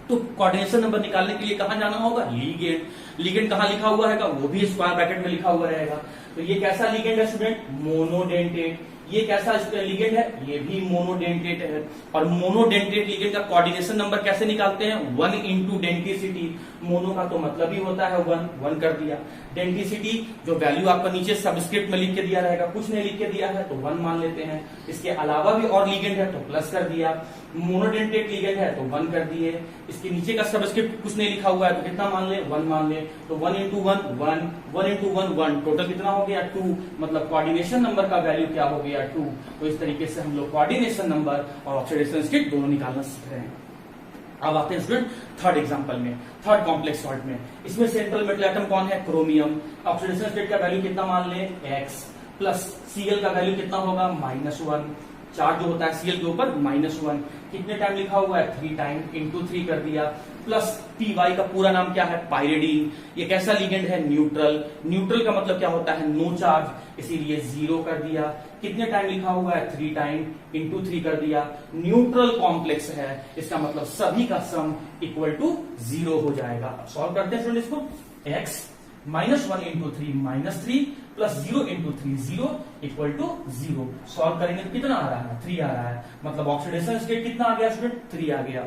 तो कोऑर्डिनेशन नंबर निकालने के लिए कहां जाना होगा? लिगेंड। लिगेंड कहां लिखा हुआ है? वो भी स्क्वायर ब्रैकेट में लिखा हुआ रहेगा। तो ये कैसा लिगेंड है स्टूडेंट? मोनोडेंटेट। ये कैसा लिगेंड है? ये भी मोनोडेंटेट है। और मोनोडेंटेट लिगेंड का कोऑर्डिनेशन नंबर कैसे निकालते हैं? 1 × डेंसिसिटी। मोनो का तो मतलब ही होता है 1 कर दिया। डेंसिसिटी जो वैल्यू आपका नीचे सबस्क्रिप्ट में लिख के दिया रहेगा, कुछ नहीं लिख के दिया है तो 1 मान लेते हैं। इसके अलावा भी और लिगेंड है तो प्लस कर दिया। मोनोडेंटेट लिगेंड है तो 1 कर दिए। इसके नीचे का सबस्क्रिप्ट कुछ नहीं लिखा हुआ है तो कितना मान ले? 1 मान ले। तो 1 × 1 1, 1 × 1 1, टोटल कितना हो गया? 2, मतलब कोऑर्डिनेशन नंबर का वैल्यू क्या हो गया? 2। तो इस तरीके से हम लोग कोऑर्डिनेशन नंबर और ऑक्सीडेशन स्टेट दोनों निकालना सीख रहे हैं। अब आते हैं स्टूडेंट थर्ड एग्जांपल में, थर्ड कॉम्प्लेक्स सॉल्ट में। इसमें सेंट्रल मेटल एटम कौन है? क्रोमियम। ऑक्सीडेशन स्टेट का वैल्यू कितना मान ले? x, प्लस Cl का वैल्यू कितना होगा? -1। चार्ज जो होता है Cl के ऊपर -1। कितने टाइम लिखा हुआ है? 3 टाइम, × 3 कर दिया। प्लस Py का पूरा नाम क्या है? पाइरिडीन। ये कैसा लिगेंड है? न्यूट्रल। न्यूट्रल का मतलब क्या होता है? नो चार्ज, इसीलिए 0 कर दिया। कितने टाइम लिखा हुआ है? 3 टाइम, × 3 कर दिया। न्यूट्रल कॉम्प्लेक्स है, इसका मतलब सभी का सम इक्वल टू 0 हो जाएगा। अब सॉल्व करते हैं स्टूडेंट इसको। x -1 × 3 -3 plus 0 × 3 0 = 0। सॉल्व करेंगे तो कितना आ रहा है? 3 आ रहा है, मतलब ऑक्सीडेशन स्टेट कितना आ गया स्टूडेंट? 3 आ गया।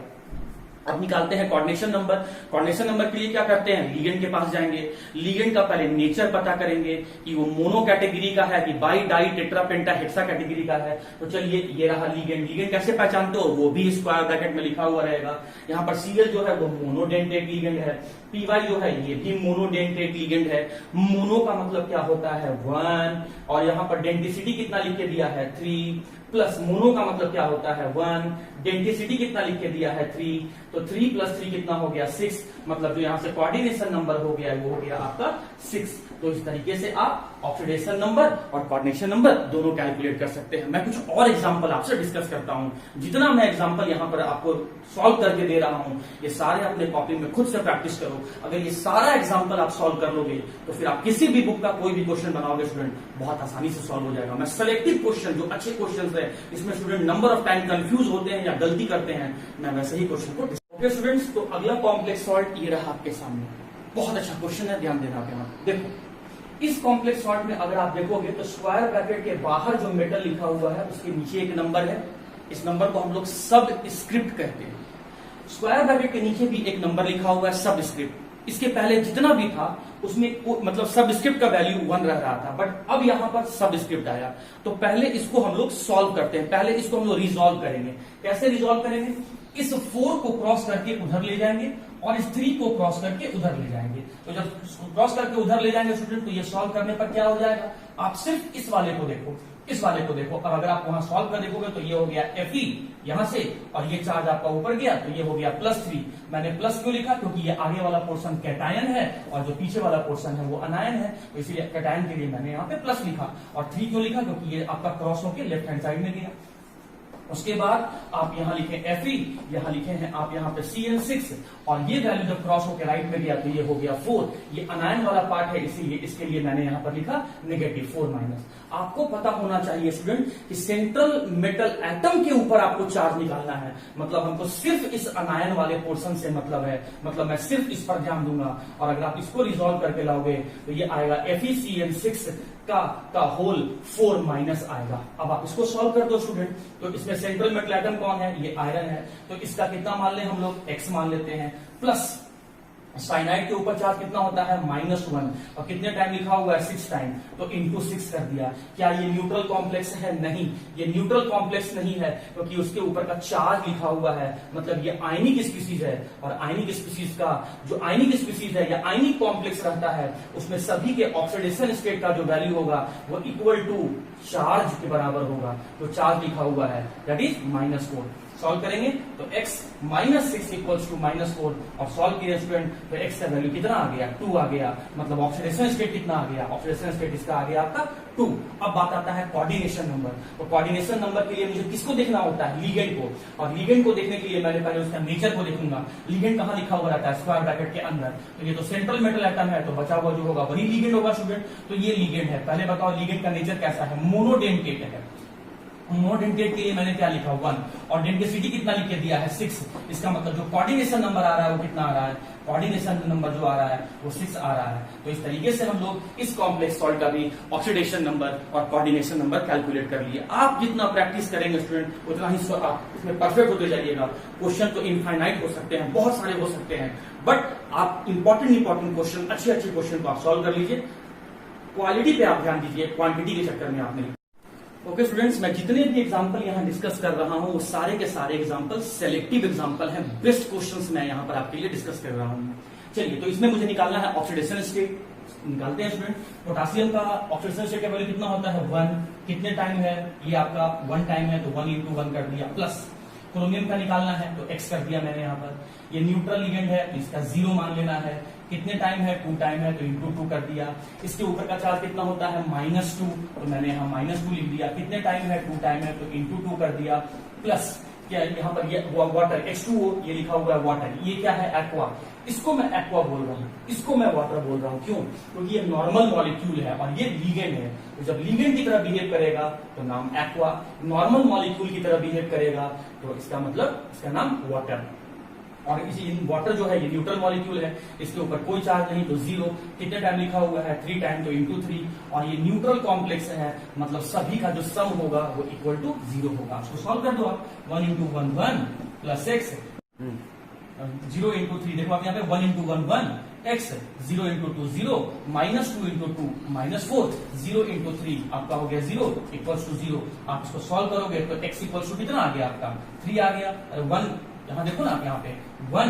अब निकालते हैं कोऑर्डिनेशन नंबर। कोऑर्डिनेशन नंबर के लिए क्या करते हैं? लिगेंड के पास जाएंगे। लिगेंड का पहले नेचर पता करेंगे कि वो मोनो कैटेगरी का है कि bi di tetra penta hexa category का है। तो चलिए ये रहा लिगेंड। लिगेंड कैसे पहचानते हो? वो भी स्क्वायर ब्रैकेट में लिखा हुआ रहेगा। यहाँ पर Cl जो है वो मोनोडेंटेट लिगेंड है। Py जो है ये भी मोनोडेंटेट लिगेंड है। मोनो का मतलब क्या होता है? 1, और यहाँ पर डेंसिटी कितना लिख के दिया है? 3, प्लस मोनो का मतलब क्या होता है 1, डेंसिटी कितना लिख के दिया है 3, तो 3 + 3 कितना हो गया 6, मतलब जो यहाँ से कोऑर्डिनेशन नंबर हो गया वो हो गया आपका 6। तो इस तरीके से आप ऑक्सीडेशन नंबर और कोऑर्डिनेशन नंबर दोनों कैलकुलेट कर सकते हैं। मैं कुछ और एग्जांपल आपसे डिस्कस करता हूं। जितना मैं एग्जांपल यहाँ पर आपको सॉल्व करके दे रहा हूं, ये सारे अपने कॉपी में खुद से प्रैक्टिस करो। अगर ये सारा एग्जांपल आप सॉल्व कर लोगे तो फिर आप किसी भी बुक का कोई भी क्वेश्चन बनाओगे स्टूडेंट, बहुत आसानी से सॉल्व हो जाएगा। मैं सेलेक्टिव क्वेश्चन, जो अच्छे क्वेश्चन है, इसमें student number of time confuse होते हैं या गलती करते हैं, मैं वैसे ही क्वेश्चन को। ओके स्टूडेंट्स, तो अगला कॉम्प्लेक्स सॉल्ट ये रहा आपके सामने। बहुत अच्छा क्वेश्चन है, ध्यान देना आप यहाँ। देखो इस कॉम्प्लेक्स सॉल्ट में अगर आप देखोगे तो स्क्वायर ब्रैकेट के बाहर जो मेटल लिखा हुआ है उसके नीचे एक नंबर है। इस नंबर को हम लोग सब स्क्रिप्ट कहते हैं। स्क्वायर ब्रैकेट के नीचे भी एक नंबर लिखा हुआ है सब स्क्रिप्ट। इसके पहले जितना भी था उसमें मतलब सब स्क्रिप्ट का वैल्यू 1 रह रहा था, बट अब यहां पर सब स्क्रिप्ट आया। तो पहले इसको हम लोग सॉल्व करते हैं। पहले इसको हम लोग रिजॉल्व करेंगे। कैसे रिजॉल्व करेंगे? इस 4 को क्रॉस करके उधर ले जाएंगे और इस 3 को क्रॉस करके उधर ले जाएंगे। तो जब क्रॉस करके उधर ले जाएंगे स्टूडेंट, तो ये सॉल्व करने पर क्या हो जाएगा? आप सिर्फ इस वाले को देखो, इस वाले को देखो। अब अगर आप वहां सॉल्व कर देखोगे तो ये हो गया Fe यहां से, और ये चार्ज आपका ऊपर गया तो ये हो गया +3। मैंने प्लस क्यों लिखा? क्योंकि ये आगे वाला पोर्शन कैटायन है और जो पीछे वाला पोर्शन है वो अनायन है, तो इसलिए कैटायन के लिए मैंने यहाँ पे प्लस लिखा। और 3 क्यों लिखा? क्योंकि ये आपका क्रॉस होकर लेफ्ट हैंड साइड में गया। उसके बाद आप यहां लिखे Fe, यहां लिखे हैं आप यहां पे CN6, और ये वैल्यू जब क्रॉस होकर राइट में गया तो ये हो गया 4। ये अनायन वाला पार्ट है, इसीलिए इसके लिए मैंने यहां पर लिखा -4। आपको पता होना चाहिए स्टूडेंट कि सेंट्रल मेटल एटम के ऊपर आपको चार्ज निकालना है। मतलब हमको सिर्फ इस अनायन वाले पोर्शन से मतलब है, मतलब मैं सिर्फ इस पर ध्यान दूंगा। और अगर आप इसको रिजॉल्व करके लाओगे तो ये आएगा FeCN6 का होल 4- आएगा। अब आप इसको सॉल्व कर दो स्टूडेंट। तो इसमें सेंट्रल मेटल एटम कौन है? ये आयरन है, तो इसका कितना मान लें हम लोग? X मान लेते हैं। प्लस साइनाइड के ऊपर चार्ज कितना होता है? -1, और कितने टाइम लिखा हुआ है? 6 टाइम, तो इंटू 6 कर दिया। क्या ये न्यूट्रल कॉम्प्लेक्स है? नहीं, ये न्यूट्रल कॉम्प्लेक्स नहीं है, क्योंकि उसके ऊपर का चार्ज लिखा हुआ है। मतलब ये आयनिक स्पीसीज है, और आयनिक स्पीसीज का जो आयनिक स्पीसीज है या आयनिक कॉम्प्लेक्स रहता है उसमें सभी के ऑक्सीडेशन स्टेट का जो वैल्यू होगा वो इक्वल टू चार्ज के बराबर होगा। तो चार्ज लिखा हुआ है दैट इज -4। सॉल्व करेंगे तो x -6 इक्वल्स टू -4, और सॉल्व किया स्टूडेंट तो x का वैल्यू कितना आ गया? 2 आ गया। मतलब ऑक्सीडेशन स्टेट कितना आ गया? ऑक्सीडेशन स्टेट इसका आ गया आपका 2। अब बात आता है कोऑर्डिनेशन नंबर। तो कोऑर्डिनेशन नंबर के लिए मुझे किसको देखना होता है? लिगेंड को। और लिगेंड को देखने के लिए मैंने पहले उसका नेचर को देखूंगा। लिगेंड कहाँ लिखा हुआ रहता है? स्क्वायर ब्रैकेट के अंदर। तो ये तो सेंट्रल मेटल एटम है, तो बचा हुआ जो होगा वही लिगेंड होगा स्टूडेंट। तो ये लिगेंड है। पहले बताओ लिगेंड का नेचर कैसा है? मोनोडेंटेट है। मोनोडेंटेट के लिए मैंने क्या लिखा? 1, और डेंसिटी कितना लिख के दिया है? 6। इसका मतलब जो कोऑर्डिनेशन नंबर आ रहा है वो कितना आ रहा है? कोऑर्डिनेशन नंबर जो आ रहा है वो 6 आ रहा है। तो इस तरीके से हम लोग इस कॉम्प्लेक्स सॉल्ट का भी ऑक्सीडेशन नंबर और कोऑर्डिनेशन नंबर कैलकुलेट कर लिए। आप जितना प्रैक्टिस करेंगे स्टूडेंट उतना ही आप इसमें परफेक्ट होते जाइएगा। क्वेश्चन तो इनफाइनाइट हो सकते हैं, बहुत सारे हो सकते हैं, बट आप इंपॉर्टेंट क्वेश्चन, अच्छे क्वेश्चन को आप सॉल्व कर लीजिए। क्वालिटी पे आप ध्यान दीजिए, क्वांटिटी के चक्कर में आप नहीं। ओके स्टूडेंट्स, मैं जितने भी एग्जांपल यहाँ डिस्कस कर रहा हूँ वो सारे के सारे एग्जांपल सेलेक्टिव एग्जांपल हैं। बेस्ट क्वेश्चंस मैं यहाँ पर आपके लिए डिस्कस कर रहा हूँ। चलिए, तो इसमें मुझे निकालना है ऑक्सीडेशन स्टेट। निकालते हैं स्टूडेंट। पोटासियम का ऑक्सीडेशन स्टेट का वैल्यू कितना होता है? 1। कितने टाइम है? ये आपका 1 टाइम है, तो 1 × 1 कर दिया। प्लस क्रोमियम का निकालना है तो x कर दिया मैंने यहाँ पर। ये न्यूट्रल लिगेंड है तो इसका 0 मान लेना है। कितने टाइम है? 2 टाइम है, तो इंटू 2 कर दिया। इसके ऊपर का चार्ज कितना होता है? -2, तो मैंने यहाँ -2 लिख दिया। कितने टाइम है? 2 टाइम है, तो इंटू 2 कर दिया। प्लस क्या यहाँ पर ये वाटर H2O ये लिखा हुआ है वाटर। ये क्या है? एक्वा। इसको मैं एक्वा बोल रहा हूँ, इसको मैं वाटर बोल रहा हूँ। क्यों? क्योंकि ये नॉर्मल मॉलिक्यूल है और ये लिगेंड है। तो जब लिगेंड की तरह बिहेव करेगा तो नाम एक्वा, नॉर्मल मॉलिक्यूल की तरह बिहेव करेगा तो इसका मतलब इसका नाम वाटर। और इसी वाटर जो है ये न्यूट्रल मॉलिक्यूल है, इसके ऊपर कोई चार्ज नहीं, तो 0। कितने टाइम लिखा हुआ है? 3 टाइम, तो इंटू 3। और ये न्यूट्रल कॉम्प्लेक्स है, मतलब सभी का जो सम होगा वो इक्वल टू 0 होगा। उसको सॉल्व कर दो आप। 1 × 1 1 प्लस x 0 × 3। देखो आप यहाँ पे 1 × 1 1 x 0 × 2 0 -2 × 2 -4 0 × 3 आपका हो गया 0 इक्वल्स टू 0। आप इसको सॉल्व करोगे तो x इक्वल्स टू कितना आ गया आपका? 3 आ गया। 1 यहाँ देखो ना आप यहाँ पे 1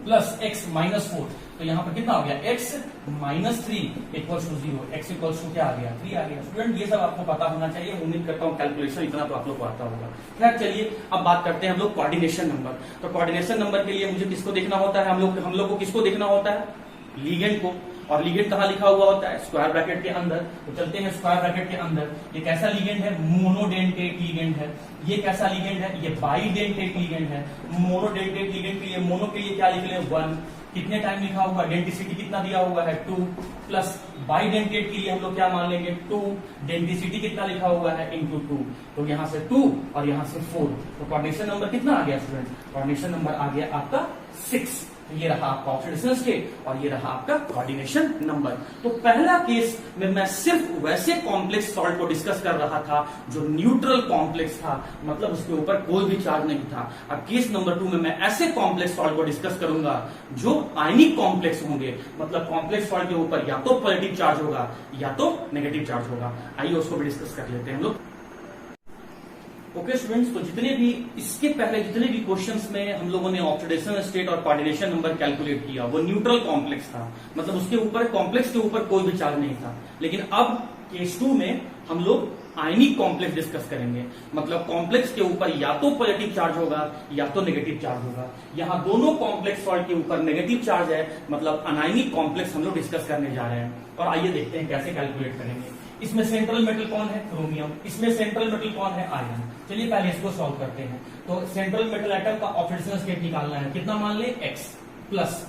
प्लस x माइनस 4, तो यहाँ पर कितना हो गया x minus 3 equals to 0, x equals to क्या आ गया 3 आ गया। स्टूडेंट ये सब आपको पता होना चाहिए, उम्मीद करता हूँ कैलकुलेशन इतना तो आप लोग को आता होगा। खैर चलिए अब बात करते हैं हम लोग कोऑर्डिनेशन नंबर। तो कोऑर्डिनेशन नंबर के लिए मुझे किसको देखना होता है, हम लोग को किसको देखना होता है, लीगेंड को। और लीगेंड कहाँ लिखा हुआ होता है, स्क्वायर ब्रैकेट के अंदर। तो चलते हैं स्क्वायर ब्रैकेट के अंदर। ये कैसा लीगेंड है, मोनोडेंटेट लीगेंड है। ये कैसा लीगेंड है, ये बाइडेंटेट लीगेंड है। मोनोडेंटेट लीगेंड के लिए, मोनो के लिए क्या लिख लें 1, कितने टाइम लिखा हुआ, डेंटिसिटी कितना दिया हुआ है 2, प्लस बाइडेंटेट के लिए हम लोग क्या मान लेंगे 2, डेंटिसिटी कितना लिखा हुआ है इंटू 2, तो यहाँ से 2 और यहाँ से 4। तो कोऑर्डिनेशन नंबर कितना आ गया स्टूडेंट, कोऑर्डिनेशन नंबर आ गया आपका 6। तो ये रहा आपका ऑक्सीडेशन स्टेट और ये रहा आपका कोऑर्डिनेशन नंबर। तो पहला केस में मैं सिर्फ वैसे कॉम्प्लेक्स सॉल्ट को डिस्कस कर रहा था जो न्यूट्रल कॉम्प्लेक्स था, मतलब उसके ऊपर कोई भी चार्ज नहीं था। अब केस नंबर 2 में मैं ऐसे कॉम्प्लेक्स सॉल्ट को डिस्कस करूंगा जो आयनिक कॉम्प्लेक्स होंगे, मतलब कॉम्प्लेक्स सॉल्ट के ऊपर या तो पॉजिटिव चार्ज होगा या तो नेगेटिव चार्ज होगा। आइए उसको भी डिस्कस कर लेते हैं हम लोग। ओके स्टूडेंट्स, तो जितने भी इसके पहले जितने भी क्वेश्चंस में हम लोगों ने ऑक्सीडेशन स्टेट और कोऑर्डिनेशन नंबर कैलकुलेट किया वो न्यूट्रल कॉम्प्लेक्स था, मतलब उसके ऊपर कॉम्प्लेक्स के ऊपर कोई भी चार्ज नहीं था। लेकिन अब केस 2 में हम लोग आयनिक कॉम्प्लेक्स डिस्कस करेंगे, मतलब कॉम्प्लेक्स के ऊपर या तो पॉजिटिव चार्ज होगा या तो नेगेटिव चार्ज होगा। यहाँ दोनों कॉम्प्लेक्स सॉल्ट के ऊपर नेगेटिव चार्ज है, मतलब अनायनिक कॉम्प्लेक्स हम लोग डिस्कस करने जा रहे हैं। और आइए देखते हैं कैसे कैलकुलेट करेंगे। इसमें सेंट्रल मेटल कौन है, क्रोमियम। इसमें सेंट्रल मेटल कौन है, आयरन। चलिए पहले इसको सॉल्व करते हैं। तो सेंट्रल मेटल एटम का ऑक्सीडेशन स्टेट निकालना है, कितना मान ले x, प्लस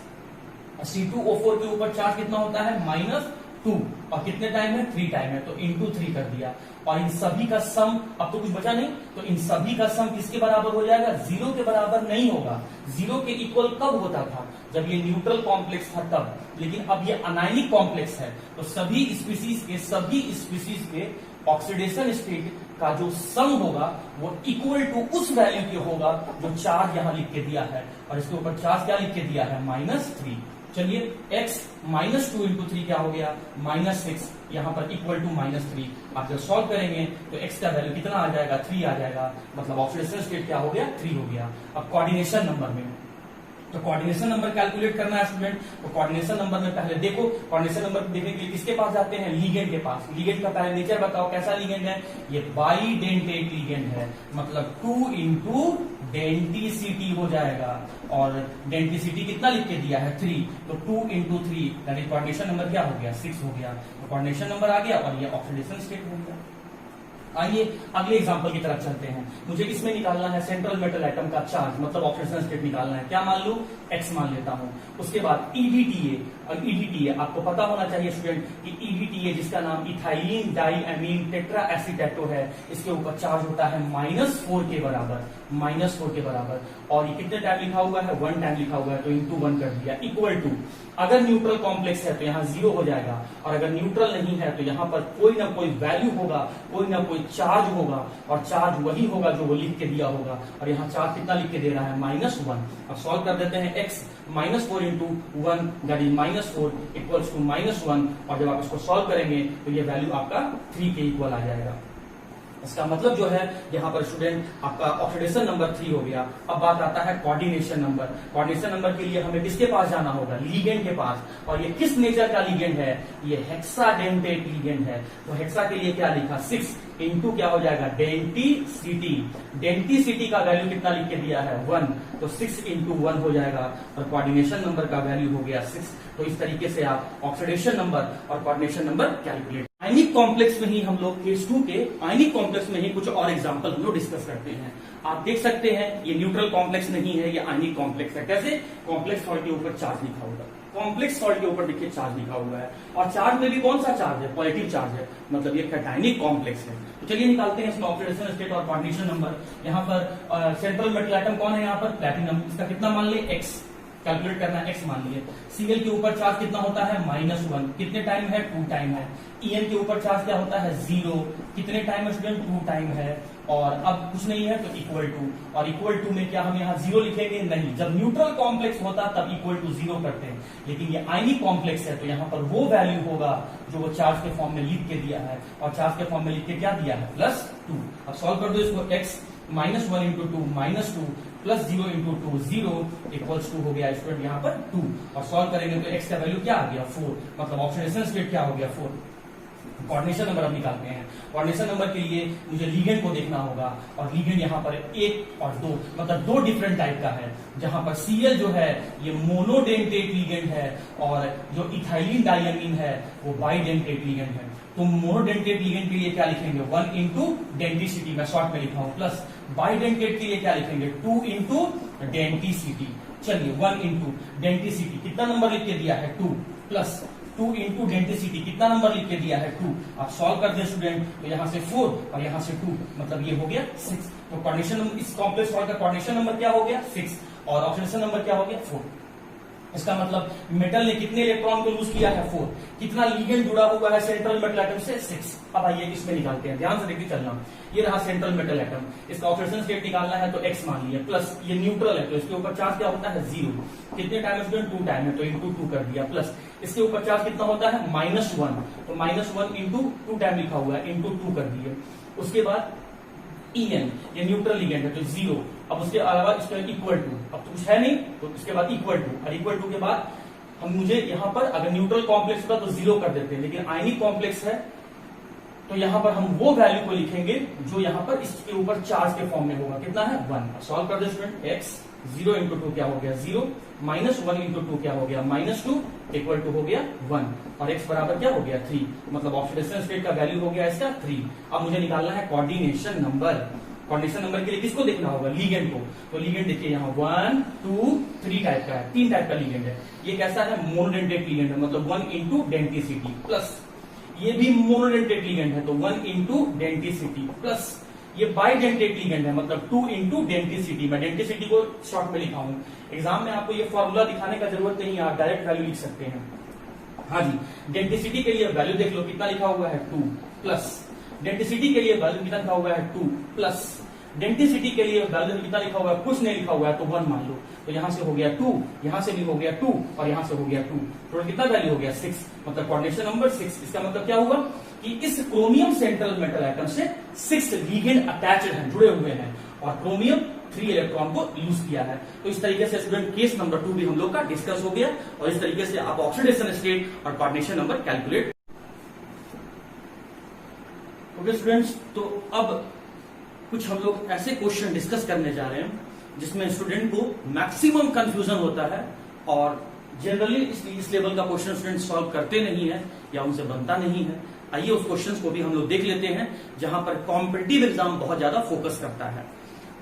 C2O4 के ऊपर चार्ज कितना होता है -2, और कितने टाइम है 3 टाइम है, तो इंटू 3 कर दिया। और इन सभी का सम, अब तो कुछ बचा नहीं, तो इन सभी का सम किसके बराबर हो जाएगा, 0 के बराबर नहीं होगा। 0 के इक्वल कब होता था, जब ये न्यूट्रल कॉम्प्लेक्स था तब। लेकिन अब ये अनायनिक कॉम्प्लेक्स है, तो सभी स्पीसीज के ऑक्सीडेशन स्टेट का जो सम होगा वो इक्वल टू उस वैल्यू के होगा जो चार्ज यहां लिख के दिया है। और इसके ऊपर चार्ज क्या लिख के दिया है, -3। चलिए x -2 इंटू 3 क्या हो गया, -6, यहाँ पर इक्वल टू -3। आप जब सॉल्व करेंगे तो x का वैल्यू कितना आ जाएगा, 3 आ जाएगा, मतलब ऑक्सीडेशन स्टेट क्या हो गया, 3 हो गया। अब कोऑर्डिनेशन नंबर में, तो कोऑर्डिनेशन नंबर कैलकुलेट करना है स्टूडेंट। तो कोऑर्डिनेशन नंबर में पहले देखो, कोऑर्डिनेशन नंबर देखने के लिए किसके पास जाते हैं, लीगेंड के पास। लीगेंड का पहले नेचर बताओ, कैसा लीगेंड है, ये बाइडेंटेट लीगेंड है, मतलब 2 इंटू डेंटिसिटी हो जाएगा। और डेंटिसिटी कितना लिख के दिया है 3, तो 2 इंटू 3 यानी कोऑर्डिनेशन नंबर क्या हो गया, 6 हो गया। तो कोऑर्डिनेशन नंबर आ गया और ये ऑक्सीडेशन स्टेट हो गया। आइए अगले एग्जांपल की तरफ चलते हैं। मुझे इसमें निकालना है सेंट्रल मेटल एटम का चार्ज, मतलब ऑक्सीडेशन स्टेट निकालना है। क्या मान लूं, x मान लेता हूं। उसके बाद EDTA, और EDTA आपको पता होना चाहिए स्टूडेंट कि EDTA जिसका नाम इथाइलिन डाइएमीन टेट्रा एसीटेटो है, इसके ऊपर चार्ज होता है -4 के बराबर, -4 के बराबर। और ये कितने टाइम लिखा हुआ है, 1 टाइम लिखा हुआ है, तो इंटू 1 कर दिया, इक्वल टू, अगर न्यूट्रल कॉम्प्लेक्स है तो यहाँ 0 हो जाएगा, और अगर न्यूट्रल नहीं है तो यहाँ पर कोई ना कोई वैल्यू होगा, कोई ना कोई चार्ज होगा, और चार्ज वही होगा जो वो लिख के दिया होगा। और यहाँ चार्ज कितना लिख के दे रहा है, -1। अब सॉल्व कर देते हैं, x -4 into 1 that is -4 equals to -1। और जब आप इसको सॉल्व करेंगे तो ये वैल्यू आपका 3 के इक्वल आ जाएगा। इसका मतलब जो है यहाँ पर स्टूडेंट आपका ऑक्सीडेशन नंबर 3 हो गया। अब बात आता है कोऑर्डिनेशन नंबर। कोऑर्डिनेशन नंबर के लिए हमें किसके पास जाना होगा, लीगेंड के पास। और ये किस नेचर का लीगेंड है, ये हेक्साडेंटेट लीगेंड है। तो हेक्सा के लिए क्या लिखा, 6 इंटू क्या हो जाएगा, डेंटिसिटी। डेंटिसिटी का वैल्यू कितना लिख के दिया है, 1, तो 6 इंटू 1 हो जाएगा। और कोऑर्डिनेशन नंबर का वैल्यू हो गया 6। तो इस तरीके से आप ऑक्सीडेशन नंबर और कोऑर्डिनेशन नंबर कैलकुलेट। आयनिक कॉम्प्लेक्स में ही हम लोग केस 2 के आयनिक कॉम्प्लेक्स में ही कुछ और एग्जांपल हम लोग डिस्कस करते हैं। आप देख सकते हैं ये न्यूट्रल कॉम्प्लेक्स नहीं है, ये आयनिक कॉम्प्लेक्स है। कैसे, कॉम्प्लेक्स सॉल्ट के ऊपर चार्ज लिखा होगा, कॉम्प्लेक्स सॉल्ट के ऊपर देखिए चार्ज लिखा हुआ है, और चार्ज में भी कौन सा चार्ज है, पॉजिटिव चार्ज है, मतलब ये कैटायनिक कॉम्प्लेक्स है। तो चलिए निकालते हैं इसमें ऑक्सीडेशन स्टेट और कोऑर्डिनेशन नंबर। यहाँ पर सेंट्रल मेटल एटम कौन है, यहाँ पर प्लैटिनम। इसका कितना मान ले, x कैलकुलेट करना है, x मान लिए। Cl के ऊपर चार्ज कितना होता है, -1, कितने टाइम है, 2 टाइम है। En के ऊपर चार्ज क्या होता है, 0, कितने टाइम है स्टूडेंट, 2 टाइम है। और अब कुछ नहीं है तो इक्वल टू, और इक्वल टू में क्या हम यहाँ 0 लिखेंगे, नहीं। जब न्यूट्रल कॉम्प्लेक्स होता तब इक्वल टू 0 करते हैं, लेकिन ये आयनिक कॉम्प्लेक्स है तो यहाँ पर वो वैल्यू होगा जो वो चार्ज के फॉर्म में लिख के दिया है। और चार्ज के फॉर्म में लिख के क्या दिया है, +2। अब सॉल्व कर दो इसको, x -1 into 2 -2 plus 0 into 2 0 equals 2 हो गया स्टूडेंट यहाँ पर 2, और सॉल्व करेंगे तो x का वैल्यू क्या आ गया 4, मतलब ऑक्सीडेशन स्टेट क्या हो गया 4। कोऑर्डिनेशन नंबर अब निकालते हैं। कोऑर्डिनेशन नंबर के लिए मुझे लिगेंड को देखना होगा, और लिगेंड यहाँ पर 1 और 2 मतलब 2 डिफरेंट टाइप का है, जहां पर Cl जो है ये मोनोडेंटेट लिगेंड है, और जो इथाइलिन डायमीन है वो बाइडेंटेट लिगेंड है। तो मोनोडेंटेट लिगेंड के लिए क्या लिखेंगे 1 इंटू डेंटिसिटी, मैं शॉर्ट में लिखा हूं, प्लस बाइडेंटेट के लिए क्या लिखेंगे 2 इंटू डेंटिसिटी। चलिए 1 इंटू डेंटिसिटी कितना नंबर लिख के दिया है 2, प्लस 2 इंटू डेंटिसिटी कितना नंबर लिख के दिया है 2। आप सॉल्व कर दें स्टूडेंट, तो यहां से 4 और यहां से 2, मतलब ये हो गया 6। तो कोऑर्डिनेशन नंबर, इस कॉम्प्लेक्स सॉल्व का कोऑर्डिनेशन नंबर क्या हो गया 6, और ऑक्सीडेशन नंबर क्या हो गया 4। इसका मतलब मेटल ने कितने इलेक्ट्रॉन को लूज किया है 4, कितना लिगेंड जुड़ा हुआ है सेंट्रल मेटल एटम से 6। अब आइए इसमें निकालते हैं, ध्यान से देखिए चलना। ये रहा सेंट्रल मेटल एटम, इसका ऑक्सीडेशन स्टेट निकालना है तो x मान लिया, प्लस ये न्यूट्रल है तो इसके ऊपर चार्ज क्या होता है 0, कितने टाइम स्टूडेंट 2 टाइम है तो इंटू 2 कर दिया, प्लस इसके ऊपर चार्ज कितना होता है -1, तो -1 इंटू 2 टाइम लिखा हुआ है, इंटू 2 कर दिए। उसके बाद En ये न्यूट्रल लिगेंड है तो 0, अब उसके अलावा इसका इक्वल टू, अब तो कुछ है नहीं तो इसके बाद इक्वल टू, और इक्वल टू के बाद हम मुझे यहाँ पर अगर न्यूट्रल कॉम्प्लेक्स होता तो 0 कर देते हैं, लेकिन आयनिक कॉम्प्लेक्स है तो यहाँ पर हम वो वैल्यू को लिखेंगे जो यहाँ पर इसके ऊपर चार्ज के फॉर्म में होगा, कितना है 1। सॉल्व कर दे स्टूडेंट, x 0 इंटू 2 क्या हो गया 0, -1 इंटू 2 क्या हो गया -2, इक्वल टू हो गया 1, और x बराबर क्या हो गया 3, मतलब ऑक्सीडेशन स्टेट का वैल्यू हो गया इसका 3। अब मुझे निकालना है कोऑर्डिनेशन नंबर। कोऑर्डिनेशन नंबर के लिए किसको देखना होगा लिगेंड को, तो लिगेंड देखिए यहाँ 1 2 3 टाइप का है, 3 टाइप का लिगेंड है। ये कैसा है मोनोडेंटेट लिगेंड है, मतलब 1 इंटू डेंटिसिटी, प्लस ये भी मोनोडेंटेट लिगेंड है तो 1 इंटू डेंटिसिटी, प्लस ये बाइडेंटेट लिगेंड है मतलब 2 इंटू डेंटिसिटी। मैं डेंटिसिटी को शॉर्ट में लिखा हूं, एग्जाम में आपको ये फॉर्मूला दिखाने का जरूरत नहीं है, आप डायरेक्ट वैल्यू लिख सकते हैं। हाँ जी, डेंटिसिटी के लिए वैल्यू देख लो कितना लिखा हुआ है 2, प्लस डेंटिसिटी के लिए वैल्यू कितना लिखा हुआ है 2, प्लस डेंटिसिटी के लिए वैल्यू कितना लिखा हुआ है कुछ नहीं लिखा हुआ है तो 1 मान लो, तो यहां से हो गया 2, यहां से भी हो गया 2, और यहां से हो गया 2, तो कितना वैल्यू हो गया 6, मतलब कोऑर्डिनेशन नंबर 6। इसका मतलब क्या हुआ कि इस क्रोमियम सेंट्रल मेटल एटम से 6 लिगेंड अटैच्ड हैं, जुड़े हुए हैं, और क्रोमियम 3 इलेक्ट्रॉन को लूज किया है। तो इस तरीके से स्टूडेंट केस नंबर 2 भी हम लोग का डिस्कस हो गया, और इस तरीके से आप ऑक्सीडेशन स्टेट और coordination number calculate. Okay students, तो अब कुछ हम लोग ऐसे क्वेश्चन डिस्कस करने जा रहे हैं जिसमें स्टूडेंट को मैक्सिमम कंफ्यूजन होता है, और जनरली इस लेवल का क्वेश्चन स्टूडेंट सॉल्व करते नहीं है या उनसे बनता नहीं है। आइए उस क्वेश्चंस को भी हम लोग देख लेते हैं जहां पर कॉम्पिटिटिव एग्जाम बहुत ज्यादा फोकस करता है।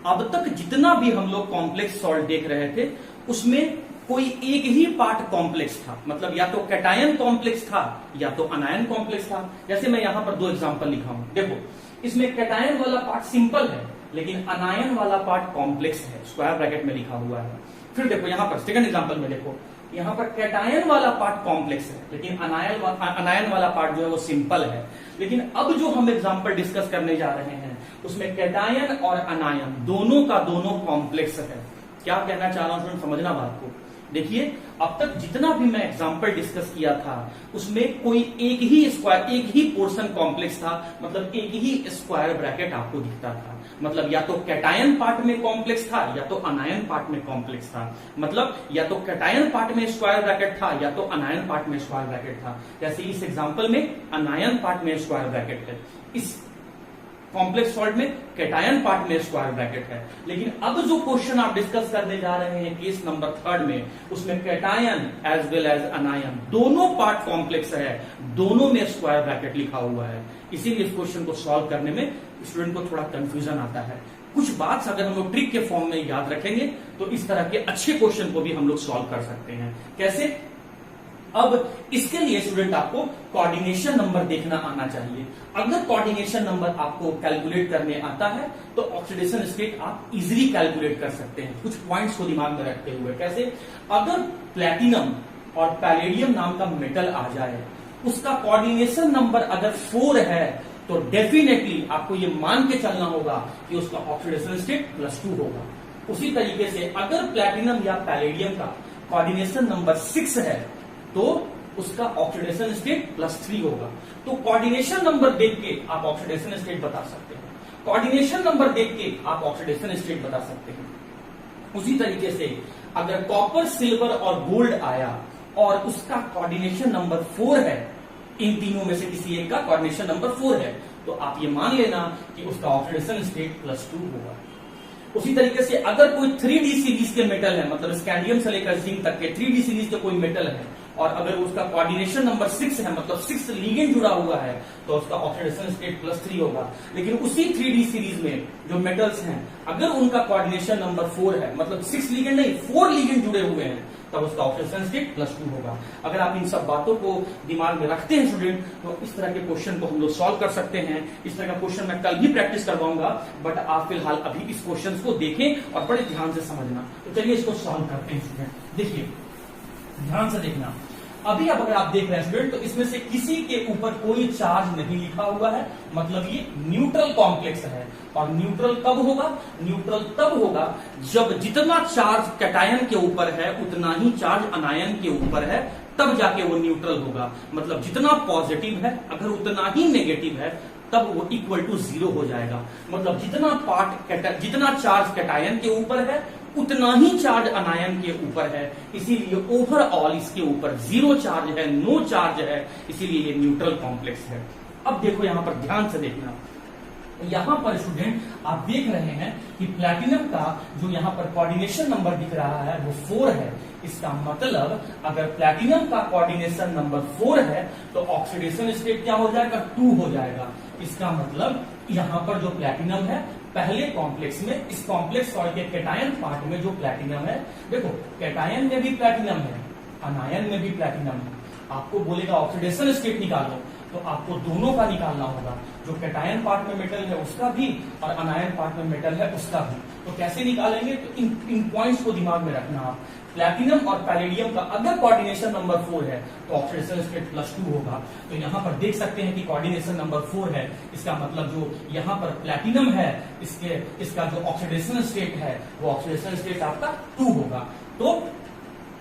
अब तक जितना भी हम लोग कॉम्प्लेक्स सॉल्व देख रहे थे उसमें कोई एक ही पार्ट कॉम्प्लेक्स था, मतलब या तो कैटायन कॉम्प्लेक्स था या तो अनायन कॉम्प्लेक्स था। जैसे मैं यहां पर 2 एग्जांपल लिखा हूं, देखो इसमें कैटायन वाला पार्ट सिंपल है लेकिन अनायन वाला पार्ट कॉम्प्लेक्स है, स्क्वायर ब्रैकेट में लिखा हुआ है। फिर देखो यहां पर सेकंड एग्जांपल में देखो, यहां पर कैटायन वाला पार्ट कॉम्प्लेक्स है लेकिन अनायन वाला पार्ट जो है वो सिंपल है। लेकिन अब जो हम एग्जांपल डिस्कस करने जा रहे हैं उसमें कैटायन और अनायन दोनों का दोनों कॉम्प्लेक्स है। क्या कहना चाह रहा हूं समझना बात को। देखिए अब तक जितना भी मैं एग्जांपल डिस्कस किया था उसमें कोई एक ही पोर्शन कॉम्प्लेक्स था, मतलब एक ही स्क्वायर ब्रैकेट आपको दिखता था, मतलब या तो कैटायन पार्ट में कॉम्प्लेक्स था या तो अनायन पार्ट में कॉम्प्लेक्स था, मतलब या तो कैटायन पार्ट में स्क्वायर ब्रैकेट था या तो अनायन पार्ट में स्क्वायर ब्रैकेट था। जैसे इस एग्जांपल में अनायन पार्ट में स्क्वायर ब्रैकेट है, इस कॉम्प्लेक्स सॉल्ट में कैटायन पार्ट में स्क्वायर ब्रैकेट है। लेकिन अब जो क्वेश्चन आप डिस्कस करने जा रहे हैं केस नंबर 3 में, उसमें cation as well as anion दोनों पार्ट कॉम्प्लेक्स है, दोनों में स्क्वायर ब्रैकेट लिखा हुआ है। इसीलिए इस क्वेश्चन को सॉल्व करने में स्टूडेंट को थोड़ा कंफ्यूजन आता है। कुछ बात अगर हम लोग ट्रिक के फॉर्म में याद रखेंगे तो इस तरह के अच्छे क्वेश्चन को भी हम लोग सॉल्व कर सकते हैं। कैसे? अब इसके लिए स्टूडेंट आपको कोऑर्डिनेशन नंबर देखना आना चाहिए। अगर कोऑर्डिनेशन नंबर आपको कैलकुलेट करने आता है तो ऑक्सीडेशन स्टेट आप इजीली कैलकुलेट कर सकते हैं, कुछ पॉइंट्स को दिमाग में रखते हुए। कैसे? अगर प्लैटिनम और पैलेडियम नाम का मेटल आ जाए, उसका कोऑर्डिनेशन नंबर अगर 4 है तो डेफिनेटली आपको ये मान के चलना होगा कि उसका ऑक्सीडेशन स्टेट +2 होगा। उसी तरीके से अगर प्लैटिनम या पैलेडियम का कोऑर्डिनेशन नंबर 6 है तो उसका ऑक्सीडेशन स्टेट +3 होगा। तो कोऑर्डिनेशन नंबर देख के आप ऑक्सीडेशन स्टेट बता सकते हैं, कोऑर्डिनेशन नंबर देख के आप ऑक्सीडेशन स्टेट बता सकते हैं। उसी तरीके से अगर कॉपर, सिल्वर और गोल्ड आया और उसका कोऑर्डिनेशन नंबर 4 है, इन तीनों में से किसी एक का कोऑर्डिनेशन नंबर 4 है, तो आप ये मान लेना कि उसका ऑक्सीडेशन स्टेट +2 होगा। उसी तरीके से अगर कोई 3D सीरीज के मेटल है, मतलब स्कैंडियम से लेकर जिंक तक के 3D सीरीज के कोई मेटल है और अगर उसका कोऑर्डिनेशन नंबर 6 है, मतलब 6 लिगेंड जुड़ा हुआ है, तो उसका ऑक्सीडेशन स्टेट +3 होगा। लेकिन उसी 3D सीरीज में जो मेटल्स हैं, अगर उनका कोऑर्डिनेशन नंबर 4 है, मतलब 6 लिगेंड नहीं 4 लिगेंड जुड़े हुए हैं, तब उसका ऑक्सीडेशन स्टेट +2 होगा। अगर आप इन सब बातों को दिमाग में रखते हैं स्टूडेंट, तो इस तरह के क्वेश्चन को हम लोग सॉल्व कर सकते हैं। इस तरह का क्वेश्चन मैं कल भी प्रैक्टिस करवाऊंगा, बट आप फिलहाल अभी इस क्वेश्चन को देखें और बड़े ध्यान से समझना। तो चलिए इसको सॉल्व करते हैं स्टूडेंट। देखिए ध्यान से देखना। अभी अब अगर आप देख रहे हैं स्टूडेंट, तो इसमें से किसी के ऊपर कोई चार्ज नहीं लिखा हुआ है, मतलब ये न्यूट्रल कॉम्प्लेक्स है। और न्यूट्रल कब होगा? न्यूट्रल तब होगा जब जितना चार्ज कैटायन के ऊपर है उतना ही चार्ज अनायन के ऊपर है, तब जाके वो न्यूट्रल होगा। मतलब जितना पॉजिटिव है अगर उतना ही नेगेटिव है, तब वो इक्वल टू 0 हो जाएगा। मतलब जितना चार्ज कैटायन के ऊपर है उतना ही चार्ज अनायन के ऊपर है, इसीलिए ओवरऑल इसके ऊपर 0 चार्ज है, नो चार्ज है, इसीलिए ये न्यूट्रल कॉम्प्लेक्स है। अब देखो यहां पर ध्यान से देखना। यहां पर स्टूडेंट आप देख रहे हैं कि प्लैटिनम का जो यहां पर कोऑर्डिनेशन नंबर दिख रहा है वो 4 है। इसका मतलब अगर प्लैटिनम का कोऑर्डिनेशन नंबर 4 है तो ऑक्सीडेशन स्टेट क्या हो जाएगा? 2 हो जाएगा। इसका मतलब यहां पर जो प्लैटिनम है पहले कॉम्प्लेक्स में, इस कॉम्प्लेक्स सॉल्ट के कैटायन पार्ट में जो प्लैटिनम है, देखो कैटायन में भी प्लैटिनम है, अनायन में भी प्लैटिनम है। आपको बोलेगा ऑक्सीडेशन स्टेट निकालो, तो आपको दोनों का निकालना होगा। जो कैटायन पार्ट में मेटल है उसका भी और अनायन पार्ट में मेटल है उसका भी। तो कैसे निकालेंगे? तो इन पॉइंट्स को दिमाग में रखना आप। प्लैटिनम और पैलेडियम का अगर कोऑर्डिनेशन नंबर 4 है तो ऑक्सीडेशन स्टेट +2 होगा। तो यहां पर देख सकते हैं कि कोऑर्डिनेशन नंबर 4 है, इसका मतलब जो यहां पर प्लैटिनम है इसका जो ऑक्सीडेशन स्टेट है वो ऑक्सीडेशन स्टेट आपका 2 होगा। तो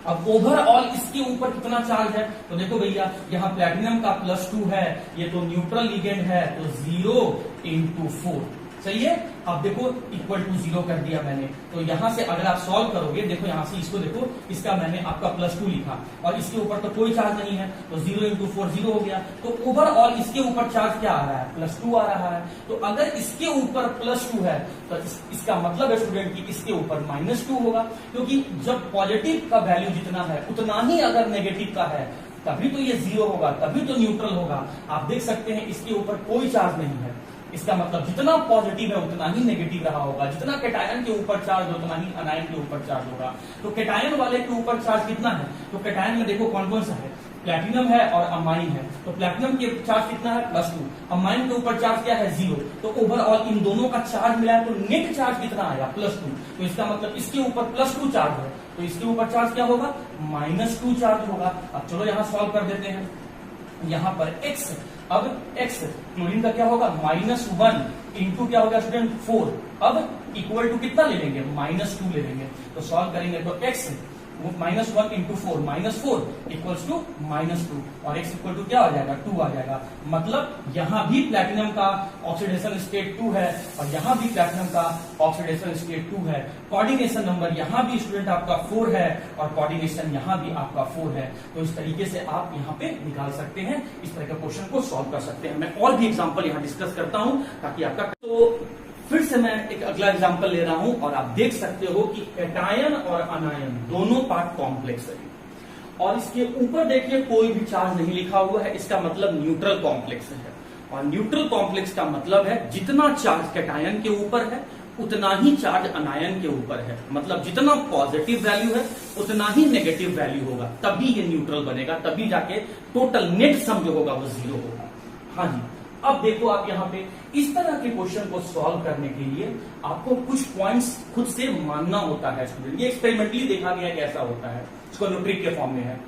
अब ओवरऑल इसके ऊपर कितना चार्ज है? तो देखो भैया यहाँ प्लैटिनम का +2 है, ये तो न्यूट्रल लिगेंड है, तो 0 × 4 सही है। अब देखो इक्वल टू 0 कर दिया मैंने। तो यहां से अगर आप सॉल्व करोगे, देखो यहां से इसको देखो, इसका मैंने आपका +2 लिखा और इसके ऊपर तो कोई चार्ज नहीं है, तो 0 × 4 0 हो गया। तो ओवरऑल इसके ऊपर चार्ज क्या आ रहा है? +2 आ रहा है। तो अगर इसके ऊपर +2 है तो इसका मतलब है स्टूडेंट कि इसके ऊपर -2 होगा, क्योंकि जब पॉजिटिव का वैल्यू जितना है उतना ही अगर नेगेटिव का है तभी तो ये 0 होगा, तभी तो न्यूट्रल होगा। आप देख सकते हैं इसके ऊपर कोई चार्ज नहीं है, इसका मतलब जितना पॉजिटिव है उतना ही नेगेटिव रहा होगा, जितना कैटायन के ऊपर चार्ज उतना ही अनायन के ऊपर चार्ज होगा। तो कैटायन वाले के ऊपर चार्ज कितना है? तो कैटायन में देखो कौन कौन सा है, प्लैटिनम है और अमाइन है। तो प्लैटिनम के चार्ज कितना है? +2। अमाइन के ऊपर चार्ज क्या है? 0। तो ओवरऑल इन दोनों का चार्ज मिला है तो नेट चार्ज कितना आया? +2। तो इसका मतलब इसके ऊपर +2 चार्ज है, तो इसके ऊपर चार्ज क्या होगा? -2 चार्ज होगा। अब चलो यहां सॉल्व कर देते हैं। यहां पर x, अब x क्लोरीन का क्या होगा? -1 इंटू क्या होगा स्टूडेंट? 4। अब इक्वल टू कितना ले लेंगे? -2 ले लेंगे। तो सॉल्व करेंगे तो x -1 × 4 -4 इक्वल्स टू -2 और x इक्वल टू क्या हो जाएगा? 2 आ जाएगा। मतलब यहां भी प्लैटिनम का ऑक्सीडेशन स्टेट 2 है और यहां भी प्लैटिनम का ऑक्सीडेशन स्टेट 2 है। कोऑर्डिनेशन नंबर यहां भी स्टूडेंट आपका 4 है और कोऑर्डिनेशन यहां भी आपका 4 है। तो इस तरीके से आप यहां पे निकाल सकते हैं, इस तरह के क्वेश्चन को सॉल्व कर सकते हैं। मैं और भी एग्जाम्पल यहां डिस्कस करता हूं ताकि आपका, तो फिर से मैं एक अगला एग्जांपल ले रहा हूं और आप देख सकते हो कि कैटायन और अनायन दोनों पार्ट कॉम्प्लेक्स है और इसके ऊपर देखिए कोई भी चार्ज नहीं लिखा हुआ है, इसका मतलब न्यूट्रल कॉम्प्लेक्स है। और न्यूट्रल कॉम्प्लेक्स का मतलब है जितना चार्ज कैटायन के ऊपर है उतना ही चार्ज अनायन के ऊपर है। मतलब जितना पॉजिटिव वैल्यू है उतना ही नेगेटिव वैल्यू होगा, तभी ये न्यूट्रल बनेगा, तभी जाके टोटल नेट सम जो होगा वो 0 होगा। हाँ जी, अब देखो आप यहाँ पे इस तरह के क्वेश्चन को सॉल्व करने के लिए आपको कुछ पॉइंट्स खुद से मानना होता है स्टूडेंट। ये एक्सपेरिमेंटली देखा गया कैसा होता है, इसको न्यूट्रिक के फॉर्म में है।